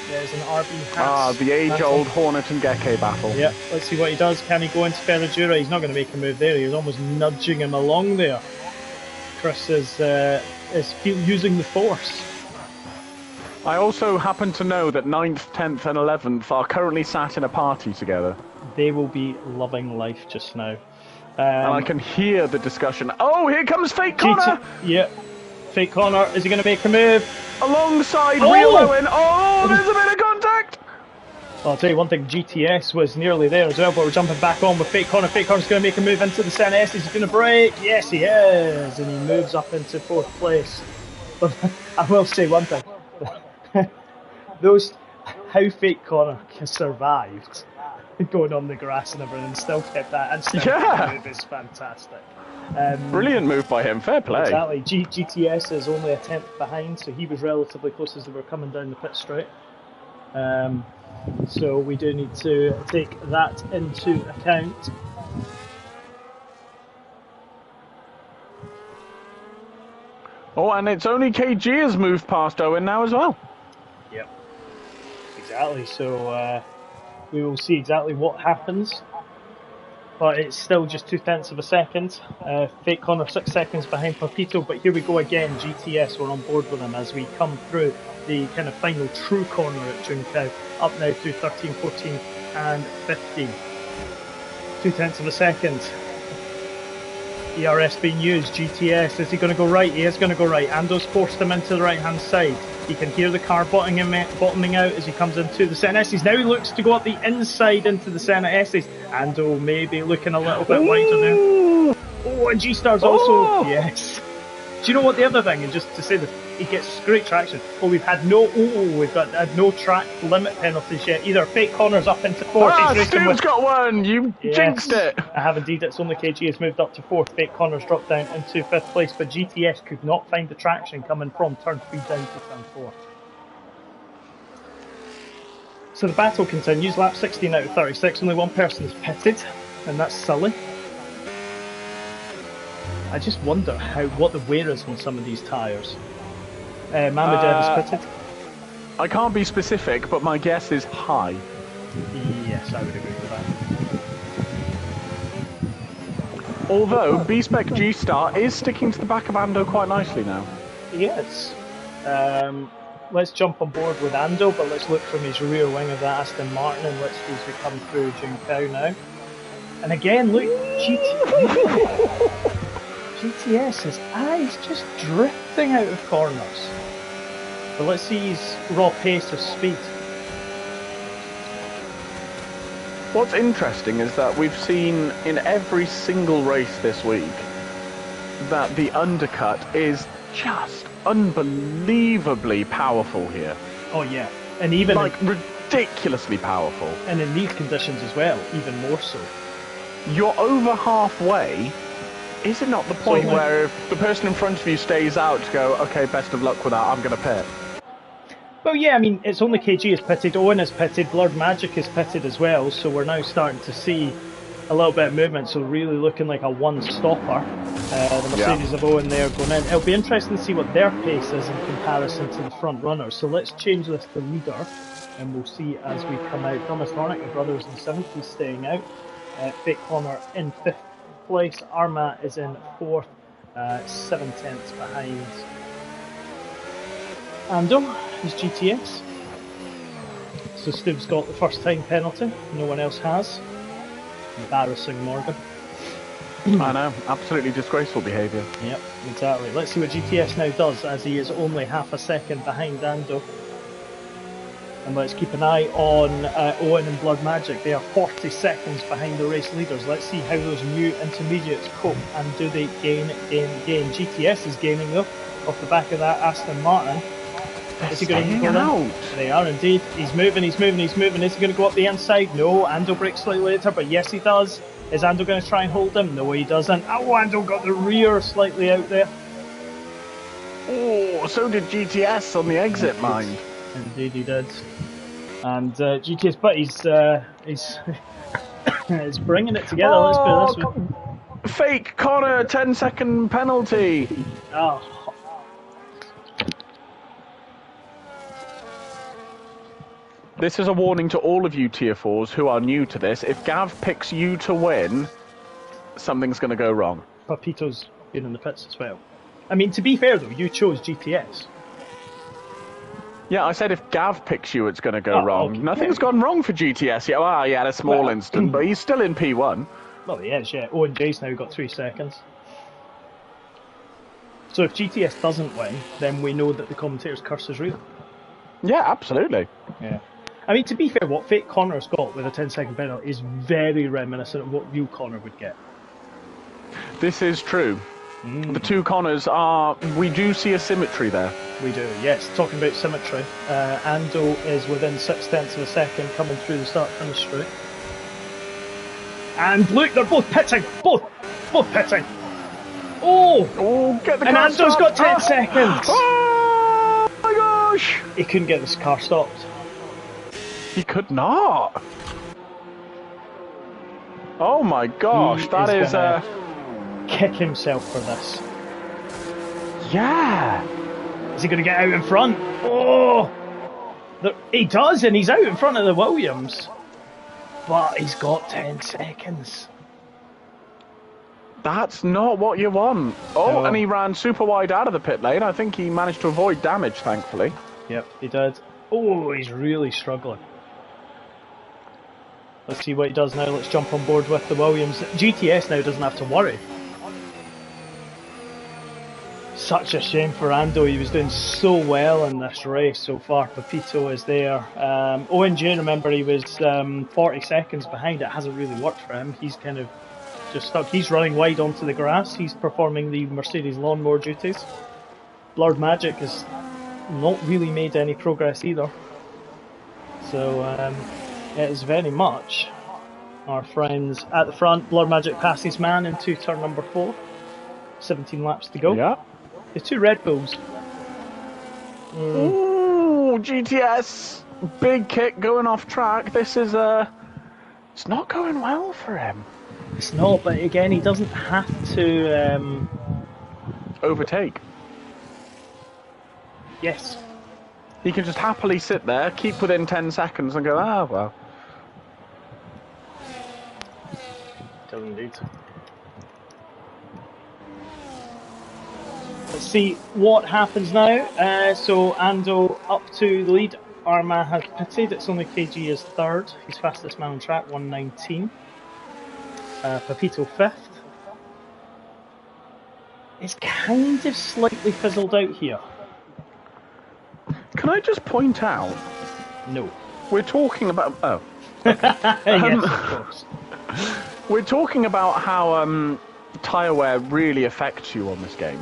There's an RB Haas. The age-old Hornet and Geke battle. Yeah, let's see what he does. Can he go into Ferragura? He's not going to make a move there. He was almost nudging him along there. Chris is using the force. I also happen to know that 9th, 10th and 11th are currently sat in a party together. They will be loving life just now. And I can hear the discussion. Oh, here comes Fake Connor! Yeah. Fake Connor, is he going to make a move? Alongside Real Owen. Oh, there's a bit of contact! Well, I'll tell you one thing, GTS was nearly there as well, but we're jumping back on with Fake Connor. Fake Connor's going to make a move into the Senna S. Is he going to break? Yes, he is! And he moves up into 4th place. But I will say one thing. How Fake Connor survived going on the grass and everything, still kept that, and still kept the move is fantastic. Brilliant move by him, fair play. Exactly. GTS is only a 10th behind, so he was relatively close as they were coming down the pit straight. So we do need to take that into account. Oh, and it's only KG has moved past Owen now as well. Yep. Exactly, so we will see exactly what happens. But it's still just 0.2 of a second. Fake Connor 6 seconds behind Papito, but here we go again. GTS, we're on board with him as we come through the kind of final true corner at Junkou. Up now through 13, 14 and 15. 0.2 of a second. ERS being used. GTS, is he going to go right? He is going to go right. Ando's forced him into the right hand side. You can hear the car bottoming out as he comes into the Senna S's. Now he looks to go up the inside into the Senna S's. Ando maybe looking a little bit wider there. Oh, and G-Star's also, yes. Do you know what the other thing? And just to say that he gets great traction. Oh, we've had no track limit penalties yet. Either Fake Connor's up into fourth. Stu's got one. You jinxed it. I have indeed. It's only KG has moved up to fourth. Fake Connor's dropped down into fifth place, but GTS could not find the traction coming from turn 3 down to turn 4. So the battle continues. Lap 16 out of 36. Only one person is pitted, and that's Sully. I just wonder what the wear is on some of these tyres. Mamadev is pitted. I can't be specific, but my guess is high. Yes, I would agree with that. Although B-Spec G-Star is sticking to the back of Ando quite nicely now. Yes. Let's jump on board with Ando, but let's look from his rear wing of that Aston Martin and let's see as we come through Junkou now. And again, look, GTS is he's just drifting out of corners. But let's see his raw pace of speed. What's interesting is that we've seen in every single race this week that the undercut is just unbelievably powerful here. Oh yeah, and even like ridiculously powerful. And in these conditions as well, even more so. You're over halfway. Is it not the point where if the person in front of you stays out to go, okay, best of luck with that, I'm going to pit? Well, yeah, I mean, it's only KG is pitted, Owen is pitted, Blurred Magic is pitted as well, so we're now starting to see a little bit of movement, so really looking like a one-stopper. The Mercedes of Owen there going in. It'll be interesting to see what their pace is in comparison to the front runners. So let's change this to leader, and we'll see as we come out. Thomas Hornick, the brothers in 7th, staying out. Fake Connor in 5th place. Armat is in 4th, 7/10 behind Ando, his GTS. So Stu's got the first time penalty, no one else has. Embarrassing, Morgan. I know, absolutely disgraceful behaviour. Yep, exactly. Let's see what GTS now does, as he is only half a second behind Ando. And let's keep an eye on Owen and Blood Magic. They are 40 seconds behind the race leaders. Let's see how those new intermediates cope, and do they gain. GTS is gaining though, off the back of that Aston Martin. Is he going to go out? They are indeed. He's moving. Is he going to go up the inside? No. Ando brakes slightly later, but yes he does. Is Ando going to try and hold him? No, he doesn't. Oh, Ando got the rear slightly out there. Oh, so did GTS on the exit, mind. Indeed he did. And GTS, but he's he's bringing it together. Let's put it this way. Fake Connor, 10-second penalty. Oh. This is a warning to all of you Tier 4s who are new to this. If Gav picks you to win, something's going to go wrong. Papito's been in the pits as well. I mean, to be fair though, you chose GTS. Yeah, I said if Gav picks you, it's going to go wrong. Okay. Nothing's gone wrong for GTS yet. Well, he had a small instant, but he's still in P1. Well, he is, yeah. Owen J's now got 3 seconds. So if GTS doesn't win, then we know that the commentator's curse is real. Yeah, absolutely. Yeah. I mean, to be fair, what Fake Connor's got with a 10-second penalty is very reminiscent of what real Connor would get. This is true. The two Connors are... We do see a symmetry there. We do, yes. Talking about symmetry, Ando is within 0.6 of a second coming through the start-finish straight. And look, they're both pitting! Both pitting! Oh! Get the and car Ando's stopped. got 10 seconds! Oh my gosh! He couldn't get this car stopped. He could not! Oh my gosh, that is kick himself for this. Yeah! Is he going to get out in front? Oh! He does, and he's out in front of the Williams. But he's got 10 seconds. That's not what you want. Oh, no. And he ran super wide out of the pit lane. I think he managed to avoid damage, thankfully. Yep, he did. Oh, he's really struggling. Let's see what he does now. Let's jump on board with the Williams. GTS now doesn't have to worry. Such a shame for Ando. He was doing so well in this race so far. Pepito is there. Owen J, remember, he was 40 seconds behind. It hasn't really worked for him. He's kind of just stuck. He's running wide onto the grass. He's performing the Mercedes lawnmower duties. Blurred Magic has not really made any progress either. So it is very much our friends at the front. Blurred Magic passes man into turn number 4. 17 laps to go. Yeah. The 2 Red Bulls. Ooh, GTS. Big kick going off track. This is it's not going well for him. It's not, but again, he doesn't have to overtake. Yes. He can just happily sit there, keep within 10 seconds and go, well. Does indeed. Let's see what happens now. So Ando up to the lead. Arma has pitted. It's only KG is third. He's fastest man on track, 1:19. Papito fifth. It's kind of slightly fizzled out here. Can I just point out? No. We're talking about... Oh. Okay. Yes, of course. We're talking about how tyre wear really affects you on this game.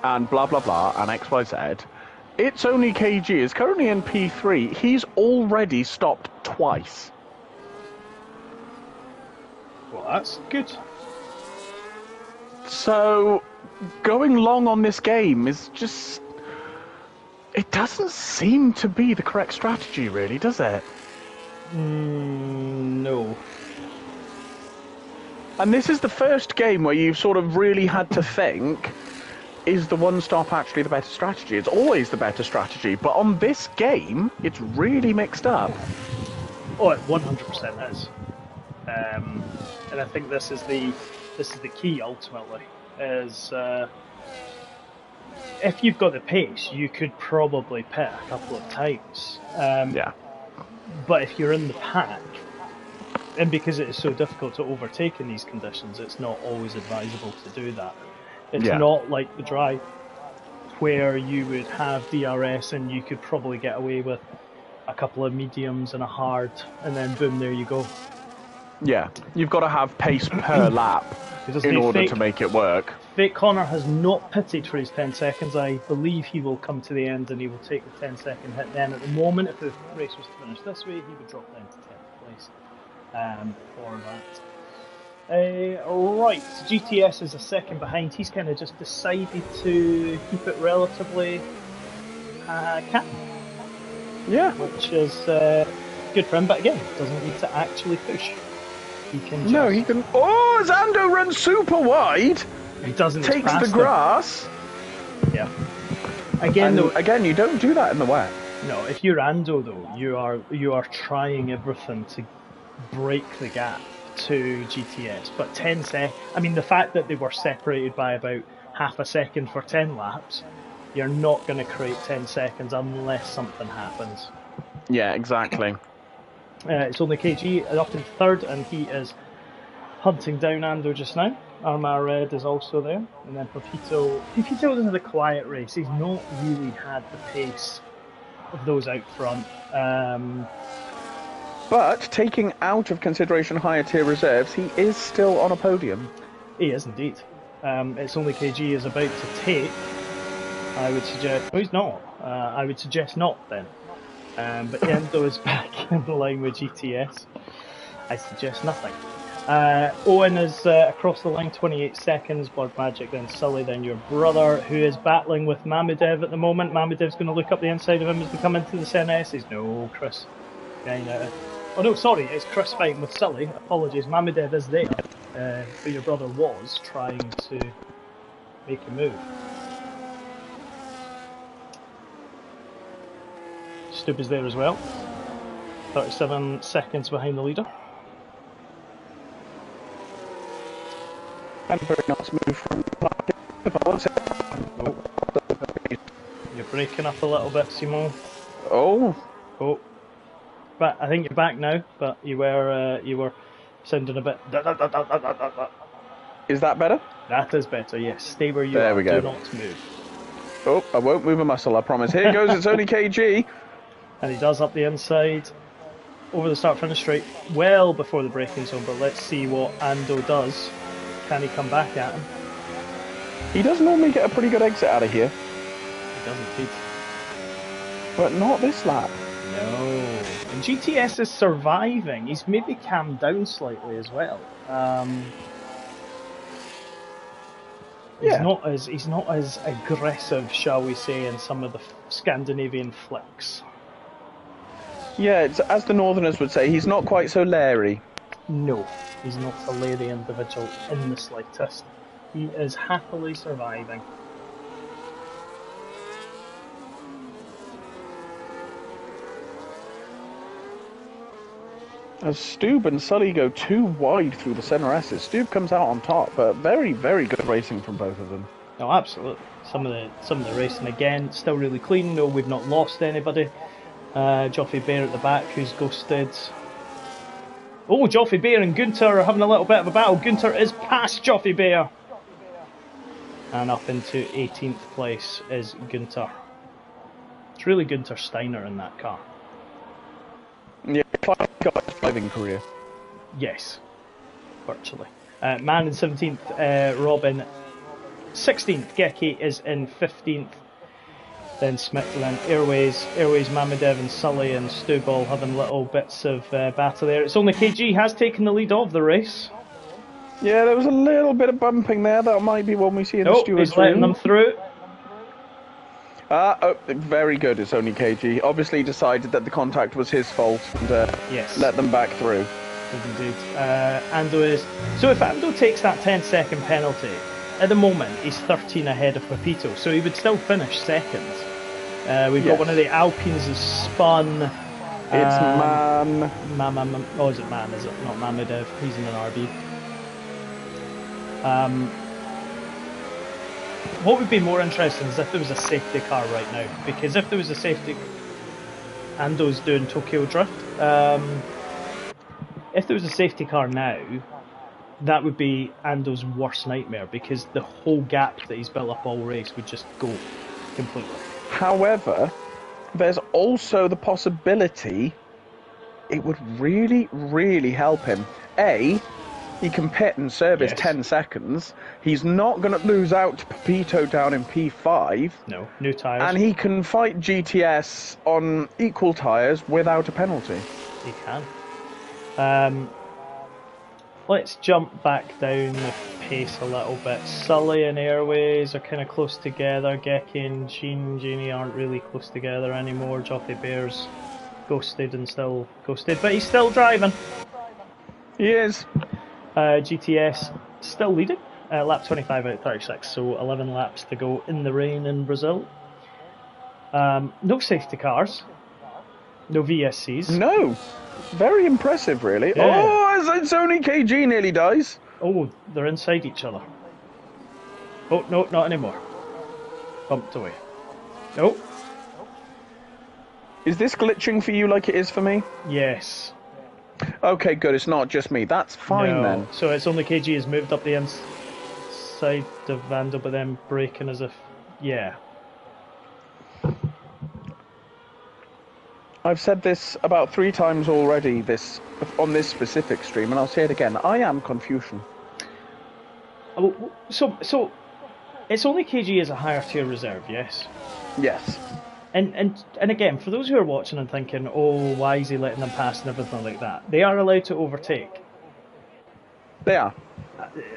And blah, blah, blah, and X, Y, Z. It's only KG is currently in P3. He's already stopped twice. Well, that's good. So, going long on this game is just... It doesn't seem to be the correct strategy, really, does it? No. And this is the first game where you've sort of really had to think, is the one-stop actually the better strategy? It's always the better strategy, but on this game, it's really mixed up. Oh, it 100% is. And I think this is the key ultimately. Is if you've got the pace, you could probably pit a couple of times. Yeah. But if you're in the pack, and because it is so difficult to overtake in these conditions, it's not always advisable to do that. It's not like the drive where you would have DRS and you could probably get away with a couple of mediums and a hard, and then boom, there you go. Yeah, you've got to have pace per lap in order to make it work. Fake Connor has not pitted for his 10 seconds. I believe he will come to the end and he will take the 10-second hit then. At the moment, if the race was to finish this way, he would drop down to 10th place for that. Right, GTS is a second behind. He's kind of just decided to keep it relatively calm. Yeah. Which is good for him, but again, doesn't need to actually push. He can just... No, he can... Oh, Zando runs super wide! He doesn't. Takes the grass. Yeah. Again, you don't do that in the wet. No, if you're Ando though, you are trying everything to break the gap to GTS. But 10 seconds. I mean, the fact that they were separated by about half a second for 10 laps, you're not going to create 10 seconds unless something happens. Yeah, exactly. It's only KG up in third, and he is hunting down Ando just now. Arma Red is also there, and then Papito is a quiet race. He's not really had the pace of those out front. But taking out of consideration higher tier reserves, he is still on a podium. He is indeed. It's only KG is about to take. I would suggest. Oh, he's not. I would suggest not then. But Endo is back in the line with GTS. I suggest nothing. Owen is across the line, 28 seconds. Blood Magic, then Sully, then your brother, who is battling with Mamudev at the moment. Mamudev's going to look up the inside of him as we come into the CNS. He's no, Chris. Oh no, sorry, it's Chris fighting with Sully. Apologies, Mamudev is there. But your brother was trying to make a move. Stub is there as well. 37 seconds behind the leader. And very nice move from Oh. You're breaking up a little bit, Simon. Oh. But I think you're back now, but you were sounding a bit... Is that better? That is better, yes. Stay where you there are. We go. Do not move. Oh, I won't move a muscle, I promise. Here goes, it's only KG. And he does up the inside. over the start-finish straight well before the braking zone, but let's see what Ando does. Can he come back at him? He does normally get a pretty good exit out of here. He does indeed. But not this lap. No. And GTS is surviving. He's maybe calmed down slightly as well. He's not as aggressive, shall we say, in some of the Scandinavian flicks. Yeah, it's, as the Northerners would say, he's not quite so Larry. No, he's not a Larry individual in the slightest. He is happily surviving. As Stube and Sully go too wide through the centre S's, Stube comes out on top, but very, very good racing from both of them. Oh, absolutely. Some of the racing again, still really clean. No, we've not lost anybody. Joffrey Bear at the back, who's ghosted. Oh, Joffrey Bear and Gunter are having a little bit of a battle. Gunter is past Joffrey Bear. And up into 18th place is Gunter. It's really Gunter Steiner in that car. Yeah, got his driving career. Yes, virtually. Man in 17th, Robin 16th, Geki is in 15th. Then Smith, then Airways, Mamadev and Sully and Stuball having little bits of battle there. It's only KG has taken the lead of the race. Yeah, there was a little bit of bumping there. That might be one we see in the stewards' he's letting them through. Very good. It's only KG. Obviously decided that the contact was his fault and yes, let them back through. Indeed. Ando is... So if Ando takes that 10-second penalty, at the moment he's 13 ahead of Pepito, so he would still finish second. We've got one of the Alpines has spun. It's Man. Oh, is it Man? Is it not Mamadev? He's in an RB. What would be more interesting is if there was a safety car right now, because if there was a safety, Ando's doing Tokyo Drift. If there was a safety car now, that would be Ando's worst nightmare, because the whole gap that he's built up all race would just go completely. However, there's also the possibility it would really, really help him. A, he can pit and service 10 seconds. He's not going to lose out to Pepito down in P5. No, new tyres. And he can fight GTS on equal tyres without a penalty. He can. Let's jump back down the pace a little bit. Sully and Airways are kind of close together. Geki and Genie aren't really close together anymore. Joffrey Bear's ghosted and still ghosted, but he's still driving. He is. GTS still leading. Lap 25 out of 36, so 11 laps to go in the rain in Brazil. No safety cars. No VSCs. No. Very impressive, really. Yeah. Oh, it's only KG nearly dies. Oh, they're inside each other. Oh, no, not anymore. Bumped away. Nope. Is this glitching for you like it is for me? Yes. Okay, good. It's not just me. That's fine then. So it's only KG has moved up the inside of Vando, but then braking as if... Yeah. I've said this about 3 times already on this specific stream, and I'll say it again. I am Confucian. So it's only KG as a higher tier reserve, yes? Yes. And again, for those who are watching and thinking, oh, why is he letting them pass and everything like that, they are allowed to overtake. They are.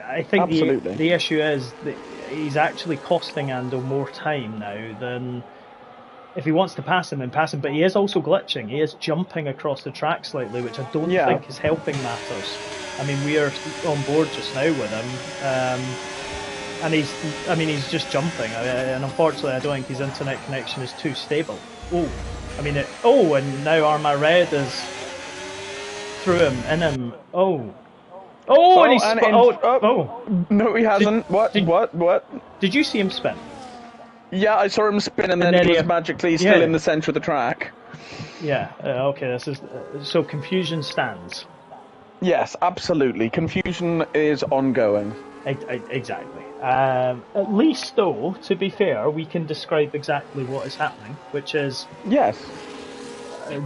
I think absolutely. The issue is that he's actually costing Ando more time now than... If he wants to pass him, then pass him, but he is also glitching. He is jumping across the track slightly, which I don't think is helping matters. I mean, we are on board just now with him, and he's just jumping. And unfortunately, I don't think his internet connection is too stable. Oh, and now Arma Red is through him, in him. Oh, and he's no, he hasn't. What? Did you see him spin? Yeah, I saw him spin, and then he was magically still in the centre of the track. Yeah. Okay. This is so confusion stands. Yes, absolutely. Confusion is ongoing. Exactly. At least, though, to be fair, we can describe exactly what is happening, which is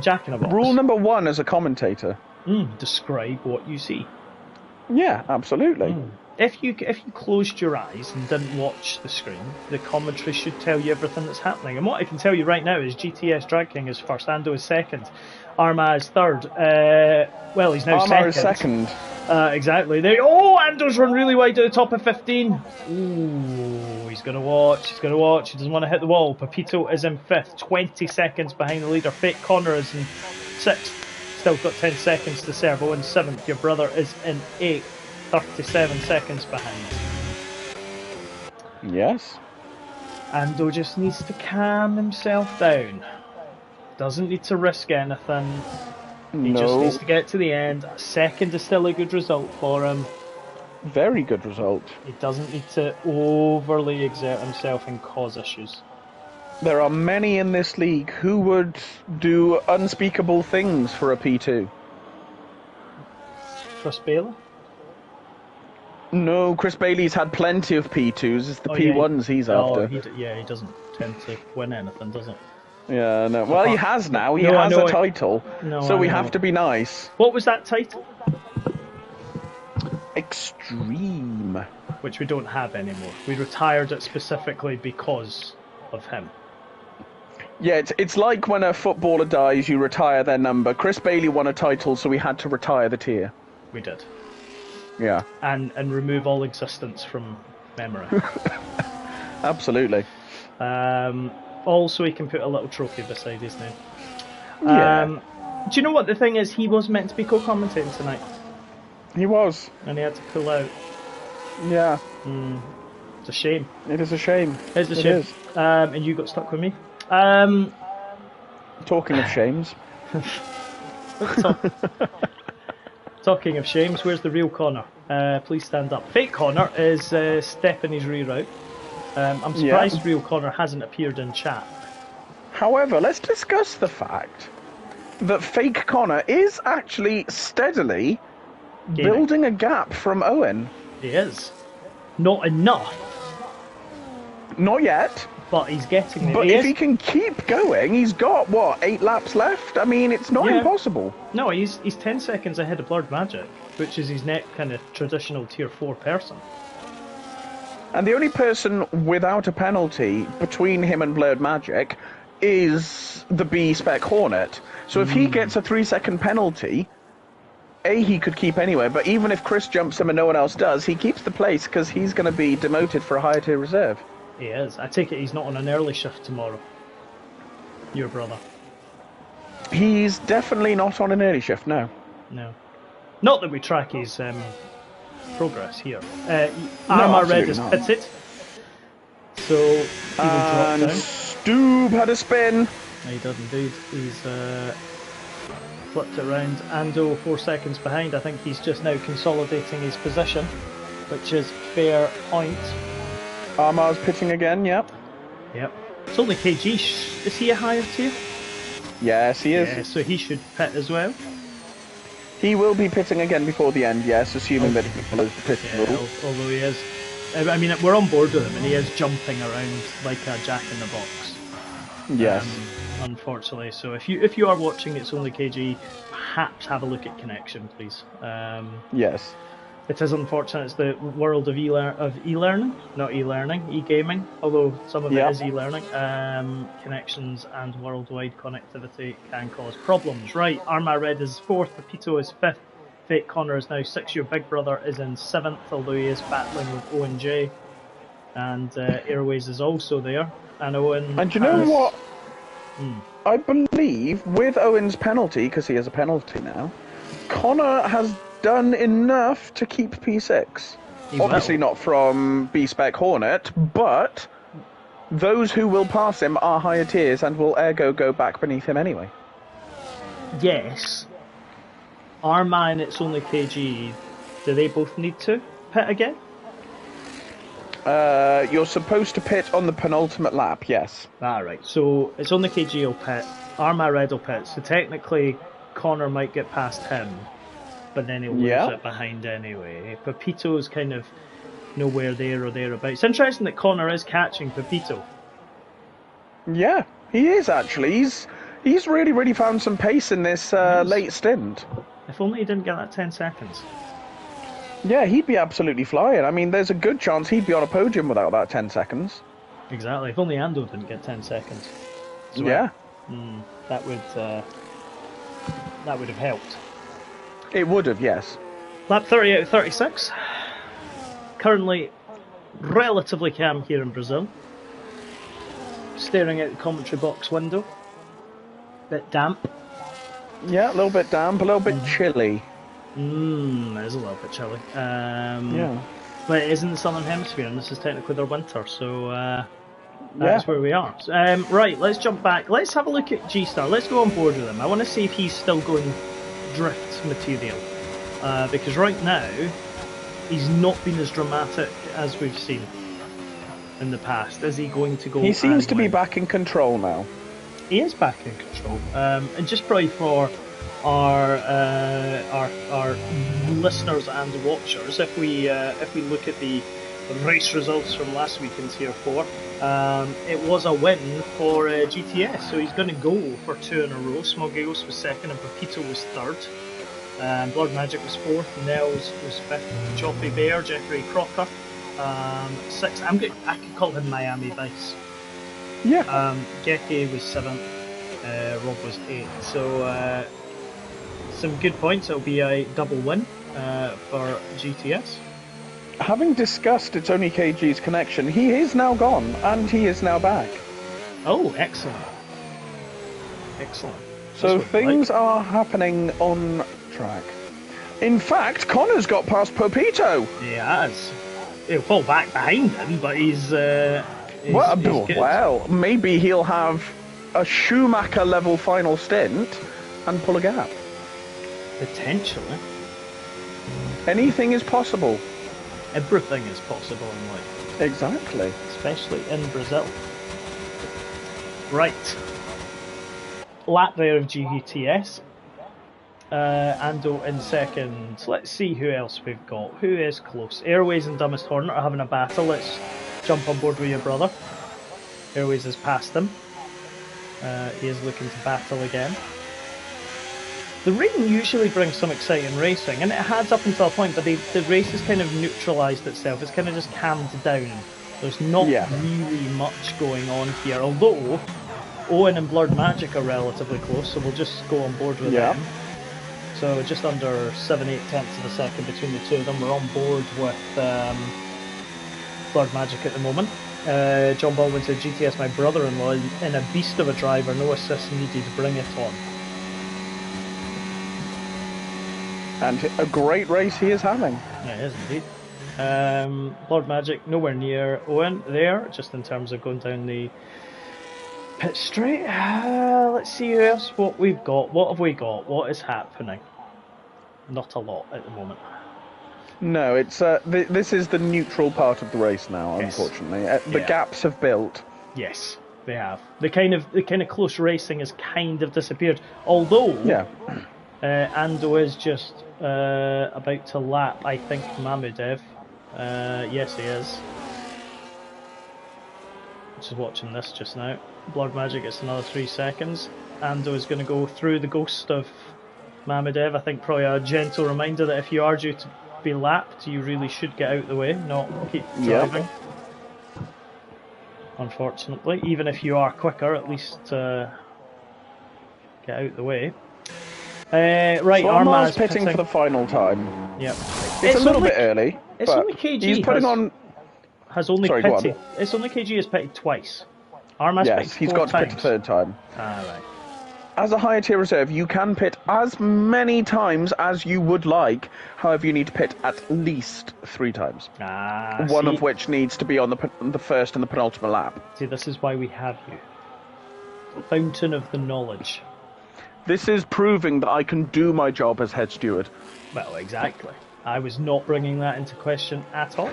Jack in a box. Rule number 1 as a commentator. Describe what you see. Yeah, absolutely. If you closed your eyes and didn't watch the screen, the commentary should tell you everything that's happening. And what I can tell you right now is GTS Drag King is first, Ando is second, Arma is third. Well, he's now Arma second. is second. Exactly. Ando's run really wide at the top of 15. Ooh, he's going to watch. He doesn't want to hit the wall. Pepito is in 5th, 20 seconds behind the leader. Fake Connor is in 6th. Still got 10 seconds to serve. In 7th. Your brother is in 8th. 37 seconds behind. Yes. Ando just needs to calm himself down. Doesn't need to risk anything. He just needs to get to the end. A second is still a good result for him. Very good result. He doesn't need to overly exert himself and cause issues. There are many in this league who would do unspeakable things for a P2. Chris Bailey? No, Chris Bailey's had plenty of P2s. It's the P1s he's after. He doesn't tend to win anything, does it? Yeah, no. Well, he has now. He has a title. So we have to be nice. What was that title? Extreme. Which we don't have anymore. We retired it specifically because of him. Yeah, it's like when a footballer dies, you retire their number. Chris Bailey won a title, so we had to retire the tier. We did. Yeah. And remove all existence from memory. Absolutely. Also, he can put a little trophy beside his name. Yeah. Do you know what the thing is? He was meant to be co-commentating tonight. He was. And he had to pull out. Yeah. It's a shame. It is a shame. It's a shame. And you got stuck with me. Talking of shames. Talking of shames, where's the real Connor? Please stand up. Fake Connor is stepping his rear out. I'm surprised real Connor hasn't appeared in chat. However, let's discuss the fact that fake Connor is actually steadily building a gap from Owen. He is. Not enough. Not yet. But he's getting there. But if he can keep going, he's got, 8 laps left? I mean, it's not impossible. No, he's 10 seconds ahead of Blurred Magic, which is his next kind of traditional tier 4 person. And the only person without a penalty between him and Blurred Magic is the B-Spec Hornet. So if he gets a 3-second penalty, he could keep anywhere, but even if Chris jumps him and no one else does, he keeps the place because he's going to be demoted for a higher tier reserve. He is. I take it he's not on an early shift tomorrow. Your brother. He's definitely not on an early shift, no. No. Not that we track his progress here. Arma Red is pitted. So he will drop down. Stoob had a spin. He did indeed. He's flipped it around. Ando 4 seconds behind. I think he's just now consolidating his position, which is fair point. Arma's pitting again, yep. Yep. It's only KG. Is he a higher tier? Yes, he is. Yeah, so he should pit as well. He will be pitting again before the end, yes, assuming that he follows the pit rule. Although he is... I mean, we're on board with him, and he is jumping around like a jack in the box. Yes. Unfortunately. So if you are watching It's Only KG, perhaps have a look at Connection, please. Yes. It is unfortunate. It's the world of e-learning, not e-learning, e-gaming, although some of it is e-learning. Connections and worldwide connectivity can cause problems. Right, Arma Red is 4th, Pepito is 5th, Fake Connor is now 6th, your big brother is in 7th, although he is battling with ONJ, and Airways is also there. And Owen. And you know what? I believe with Owen's penalty, because he has a penalty now, Connor has done enough to keep P6. Obviously not from B-Spec Hornet, but those who will pass him are higher tiers and will ergo go back beneath him anyway. Yes. Arma and It's Only KG, do they both need to pit again? You're supposed to pit on the penultimate lap, yes. Right. So It's Only KG will pit, Arma Red will pit, so technically Connor might get past him, but then he'll lose it behind anyway. Pepito's kind of nowhere there or thereabouts. It's interesting that Connor is catching Pepito. Yeah, he is actually. He's really found some pace in this late stint. If only he didn't get that 10 seconds. Yeah, he'd be absolutely flying. I mean, there's a good chance he'd be on a podium without that 10 seconds. Exactly. If only Ando didn't get 10 seconds. Yeah. That would have helped. It would have, yes. Lap 30 out of 36. Currently relatively calm here in Brazil. Staring out the commentary box window. Bit damp. Yeah, a little bit damp, a little bit chilly. It is a little bit chilly. Yeah. But it is in the southern hemisphere, and this is technically their winter, so that's where we are. Right, let's jump back. Let's have a look at G-Star. Let's go on board with him. I want to see if he's still going drift material. Because right now, he's not been as dramatic as we've seen in the past. Is he going to go? He seems to be back in control now. He is back in control. And just probably for our listeners and watchers, if we look at the race results from last weekend's Tier 4, it was a win for GTS, so he's going to go for 2 in a row. Smogios was second and Pepito was third. Blood Magic was fourth, Nels was fifth, Choppy Bear, Jeffrey Crocker, sixth. I could call him Miami Vice. Yeah. Geki was seventh, Rob was eighth. So some good points. It'll be a double win for GTS. Having discussed It's Only KG's connection, he is now gone and he is now back. Oh, excellent. Excellent. So things are happening on track. In fact, Connor's got past Pepito. He has. He'll fall back behind him, but he's good. Well, maybe he'll have a Schumacher level final stint and pull a gap. Potentially. Anything is possible. Everything is possible in life. Exactly. Especially in Brazil. Right. Lap there of GTS. Ando in second. Let's see who else we've got. Who is close? Airways and Dumbest Hornet are having a battle. Let's jump on board with your brother. Airways has passed him. He is looking to battle again. The rain usually brings some exciting racing, and it has up until a point, but the race has kind of neutralised itself. It's kind of just calmed down. There's not really much going on here, although Owen and Blurred Magic are relatively close, so we'll just go on board with them. So just under 7-8 tenths of a second between the two of them. We're on board with Blurred Magic at the moment. John Baldwin said, GTS, my brother-in-law, in a beast of a driver, no assist needed, bring it on. And a great race he is having. Yeah, it is indeed. Blurred Magic nowhere near Owen there, just in terms of going down the pit straight. Let's see who else. What we've got. What have we got? What is happening? Not a lot at the moment. No, it's this is the neutral part of the race now. Yes. Unfortunately, the gaps have built. Yes, they have. The kind of close racing has kind of disappeared. Although, Ando is just about to lap, I think, Mamudev. Yes, he is. Just watching this just now. Blood Magic gets another 3 seconds. Ando is going to go through the ghost of Mamudev. I think probably a gentle reminder that if you are due to be lapped, you really should get out of the way, not keep driving. Unfortunately, even if you are quicker, at least get out of the way. Right, so Armand's pitting for the final time. Yep. It's a little bit early. It's only KG. He's putting on. Has only pitted. It's only KG has pitted twice. Armand's pitted 4 times. He's got to pit a third time. Right. As a higher tier reserve, you can pit as many times as you would like. However, you need to pit at least 3 times. One of which needs to be on the first and the penultimate lap. See, this is why we have you. Fountain of the knowledge. This is proving that I can do my job as head steward. Well, exactly. I was not bringing that into question at all.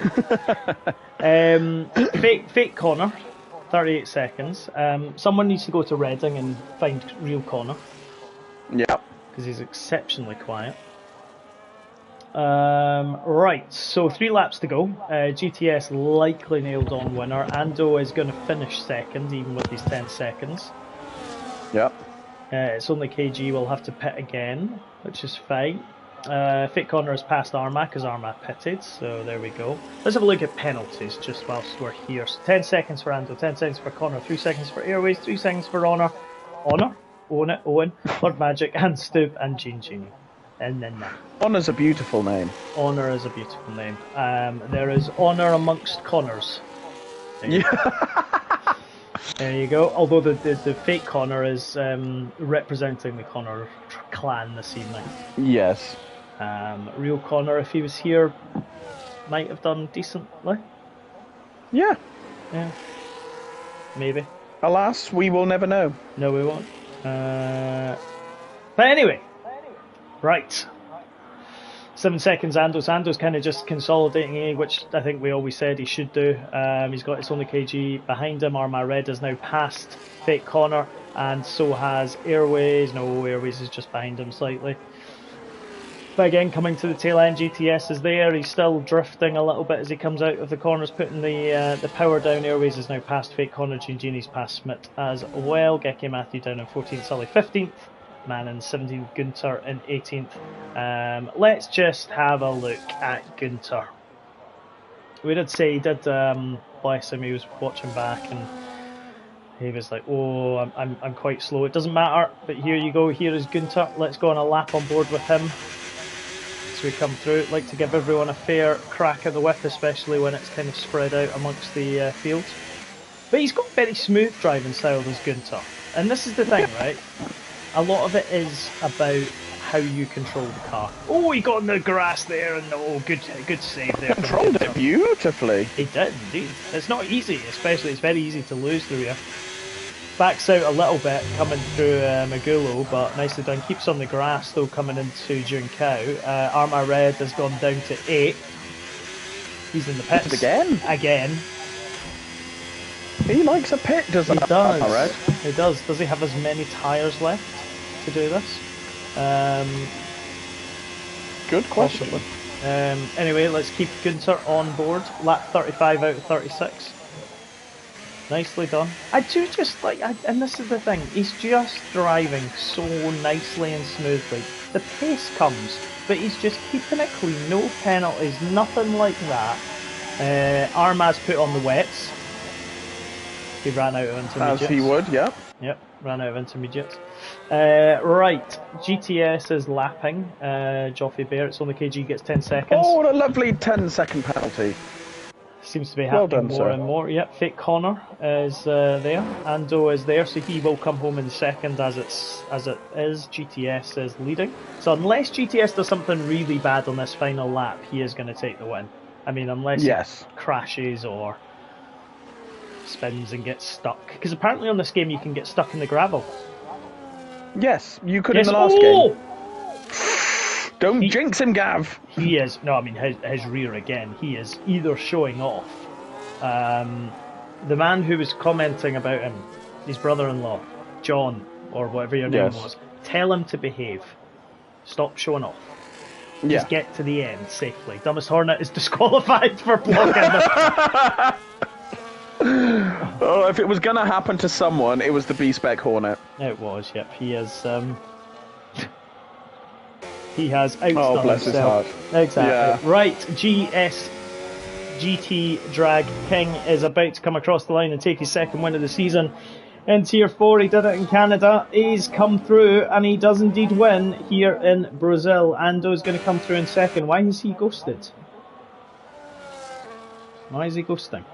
Fake Connor, 38 seconds. Someone needs to go to Reading and find real Connor. Yeah. Because he's exceptionally quiet. Right, so 3 laps to go. GTS likely nailed on winner. Ando is going to finish second, even with these 10 seconds. Yeah. It's only KG will have to pit again, which is fine. Fake Connor has passed Armagh because Armagh pitted, so there we go. Let's have a look at penalties just whilst we're here. So 10 seconds for Ando, 10 seconds for Connor, 3 seconds for Airways, 3 seconds for Honor, Own It, Owen, Lord Magic, and Stoop, and Genie. And then Honor's a beautiful name. Honor is a beautiful name. There is honour amongst Connors. There you go. Although the fake Connor is representing the Connor clan this evening. Yes. Real Connor, if he was here, might have done decently. Yeah. Yeah. Maybe. Alas, we will never know. No, we won't. But anyway. Right. 7 seconds, Ando's kind of just consolidating, which I think we always said he should do. He's got It's Only KG behind him. Armagh Red has now passed Fake Connor, and so has Airways. No, Airways is just behind him slightly. But again, coming to the tail end, GTS is there. He's still drifting a little bit as he comes out of the corners, putting the power down. Airways is now past Fake Connor. Gini's past Smith as well. Gecky Matthew down in 14th, Sully 15th. Man in 17th, Gunter in 18th. Let's just have a look at Gunter. We did say he did, bless him, he was watching back and he was like, oh, I'm quite slow. It doesn't matter, but here you go, here is Gunter. Let's go on a lap on board with him. So we come through. Like to give everyone a fair crack at the whip, especially when it's kind of spread out amongst the field. But he's got very smooth driving style, this Gunter. And this is the thing, right? A lot of it is about how you control the car. Oh, he got in the grass there, and good save there. Controlled it beautifully. He did indeed. It's not easy, especially it's very easy to lose the rear. Backs out a little bit coming through Magulo, but nicely done. Keeps on the grass though coming into Juncow. Armagh Red has gone down to 8. He's in the pits again. He likes a pit, doesn't he? He does. He does. Does he have as many tyres left to do this? Good question. Anyway, let's keep Gunter on board. Lap 35 out of 36. Nicely done. I do just like, and this is the thing, he's just driving so nicely and smoothly. The pace comes, but he's just keeping it clean. No penalties, nothing like that. Armagh's put on the wets. He ran out of intermediates. As he would, yeah. Yep, ran out of intermediates. Right, GTS is lapping. Joffrey Bear, It's Only KG gets 10 seconds. Oh, what a lovely 10-second penalty. Seems to be happening more and more. Yep, Fake Connor is there. Ando is there, so he will come home in second as it is. GTS is leading. So unless GTS does something really bad on this final lap, he is going to take the win. I mean, unless he crashes or spins and gets stuck. Because apparently on this game you can get stuck in the gravel. Yes, you could in the last game. Don't jinx him, Gav. He is. No, I mean his rear again. He is either showing off. The man who was commenting about him, his brother-in-law, John, or whatever your name was, tell him to behave. Stop showing off. Just get to the end safely. Dumbest Hornet is disqualified for blocking. Oh, if it was going to happen to someone, it was the B-Spec Hornet. It was, yep. He is. He has outdone Oh, bless himself. his heart. Exactly. Yeah. Right, GT Drag King is about to come across the line and take his second win of the season. In Tier 4, he did it in Canada. He's come through, and he does indeed win here in Brazil. Ando's going to come through in second. Why is he ghosted? Why is he ghosting?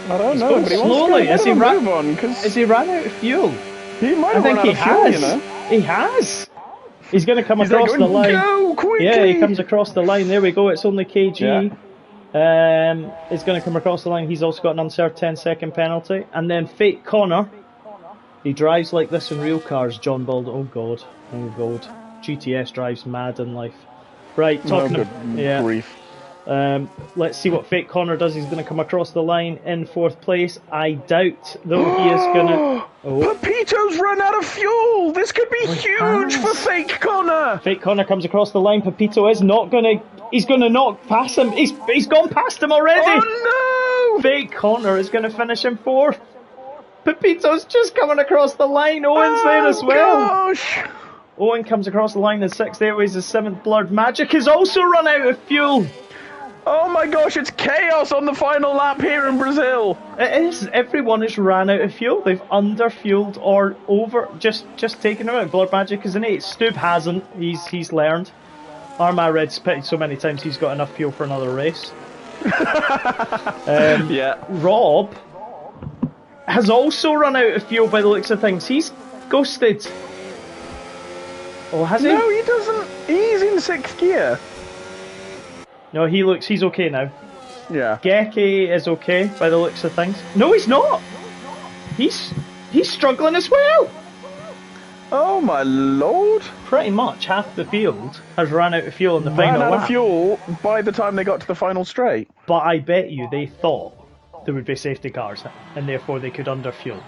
I don't know, but he slowly. Has he ran out of fuel? He might have run out of fuel, you know. He has. He's going to come across the line. Go quickly! Yeah, he comes across the line. There we go. It's Only KG. He's going to come across the line. He's also got an unserved 10-second penalty. And then Fake Connor. He drives like this in real cars, John Bald. Oh, God. Oh, God. GTS drives mad in life. Right, talking grief. Let's see what Fake Connor does. He's going to come across the line in 4th place. I doubt, though, he is going to... Oh. Pepito's run out of fuel! This could be huge for Fake Connor! Fake Connor comes across the line. Pepito is not going to... He's going to not pass him. He's gone past him already! Oh, no! Fake Connor is going to finish in 4th. Pepito's just coming across the line. Owen's there as well. Gosh! Owen comes across the line in 6th Airways. The 7th Blurred Magic has also run out of fuel. Oh my gosh, it's chaos on the final lap here in Brazil. It is. Everyone has ran out of fuel. They've under-fueled or just taken them out. Blurred Magic is an 8. Stub hasn't. He's learned. Armagh Red's pitted so many times he's got enough fuel for another race. Yeah. Rob has also run out of fuel by the looks of things. He's ghosted. Oh, has he? No, he doesn't. He's in 6th gear. No, he's okay now. Yeah. Geki is okay by the looks of things. No, he's not. He's struggling as well. Oh my lord. Pretty much half the field has run out of fuel in the final lap. Ran out of fuel by the time they got to the final straight. But I bet you they thought there would be safety cars and therefore they could underfuel.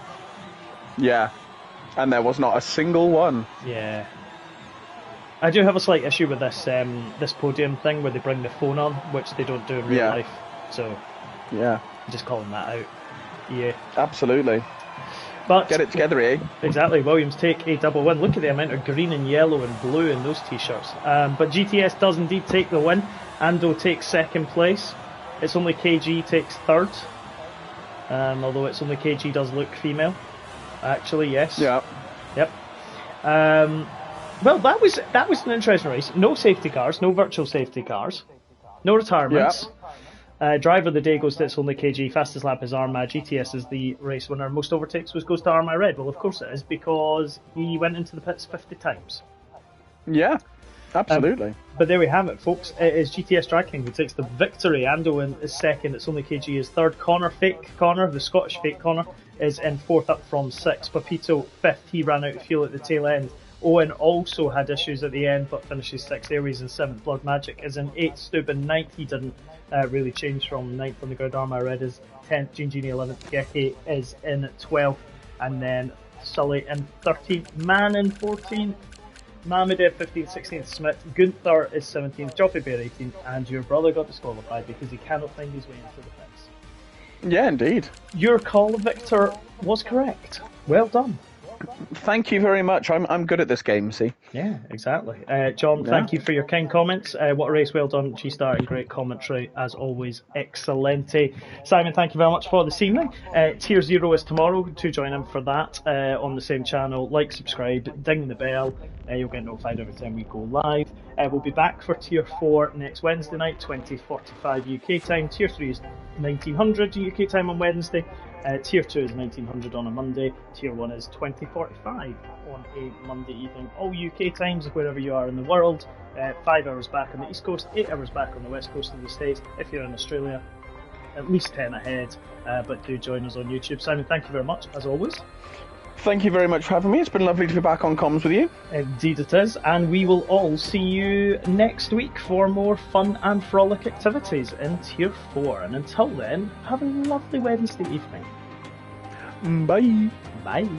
Yeah. And there was not a single one. Yeah. I do have a slight issue with this this podium thing where they bring the phone on, which they don't do in real life. So, yeah, I'm just calling that out. Yeah, absolutely. But get it together, eh? Exactly. Williams take a double win. Look at the amount of green and yellow and blue in those t-shirts. But GTS does indeed take the win. Ando takes 2nd place. It's only KG takes 3rd. Although it's only KG does look female. Actually, yes. Yeah. Yep. Well, that was an interesting race. No safety cars, no virtual safety cars, no retirements. Yeah. Driver of the day goes to It's Only KG. Fastest lap is Armagh. GTS is the race winner. Most overtakes goes to Armagh Red. Well, of course it is, because he went into the pits 50 times. Yeah, absolutely. But there we have it, folks. It is GTS Drag King who takes the victory. Ando is 2nd. It's Only KG is 3rd. Fake Connor, the Scottish Fake Connor, is in 4th up from 6th. Pepito 5th. He ran out of fuel at the tail end. Owen also had issues at the end, but finishes 6th Airways and 7th. Blood Magic is in 8th. Stub in 9th. He didn't really change from 9th on the grid. Armagh Red is 10th. Genie 11th. Geki is in 12th. And then Sully in 13th. Man in 14th. Mamedev 15th, 16th. Smith. Gunther is 17th. Joffrey Bear 18th. And your brother got disqualified because he cannot find his way into the pits. Yeah, indeed. Your call, Victor, was correct. Well done. Thank you very much. I'm good at this game, see? Yeah, exactly. John, thank you for your kind comments. What a race, well done. G-Star and great commentary, as always. Excellente. Simon, thank you very much for this evening. Tier 0 is tomorrow. Do join in for that on the same channel. Like, subscribe, ding the bell. You'll get notified every time we go live. We'll be back for Tier 4 next Wednesday night, 20:45 UK time. Tier 3 is 1900 UK time on Wednesday. Tier 2 is 1900 on a Monday. Tier 1 is 20:45 on a Monday evening. All UK times, wherever you are in the world. 5 hours back on the East Coast, 8 hours back on the West Coast of the States. If you're in Australia, at least 10 ahead. But do join us on YouTube. Simon, thank you very much, as always. Thank you very much for having me. It's been lovely to be back on comms with you. Indeed it is. And we will all see you next week for more fun and frolic activities in Tier 4. And until then, have a lovely Wednesday evening. Bye. Bye.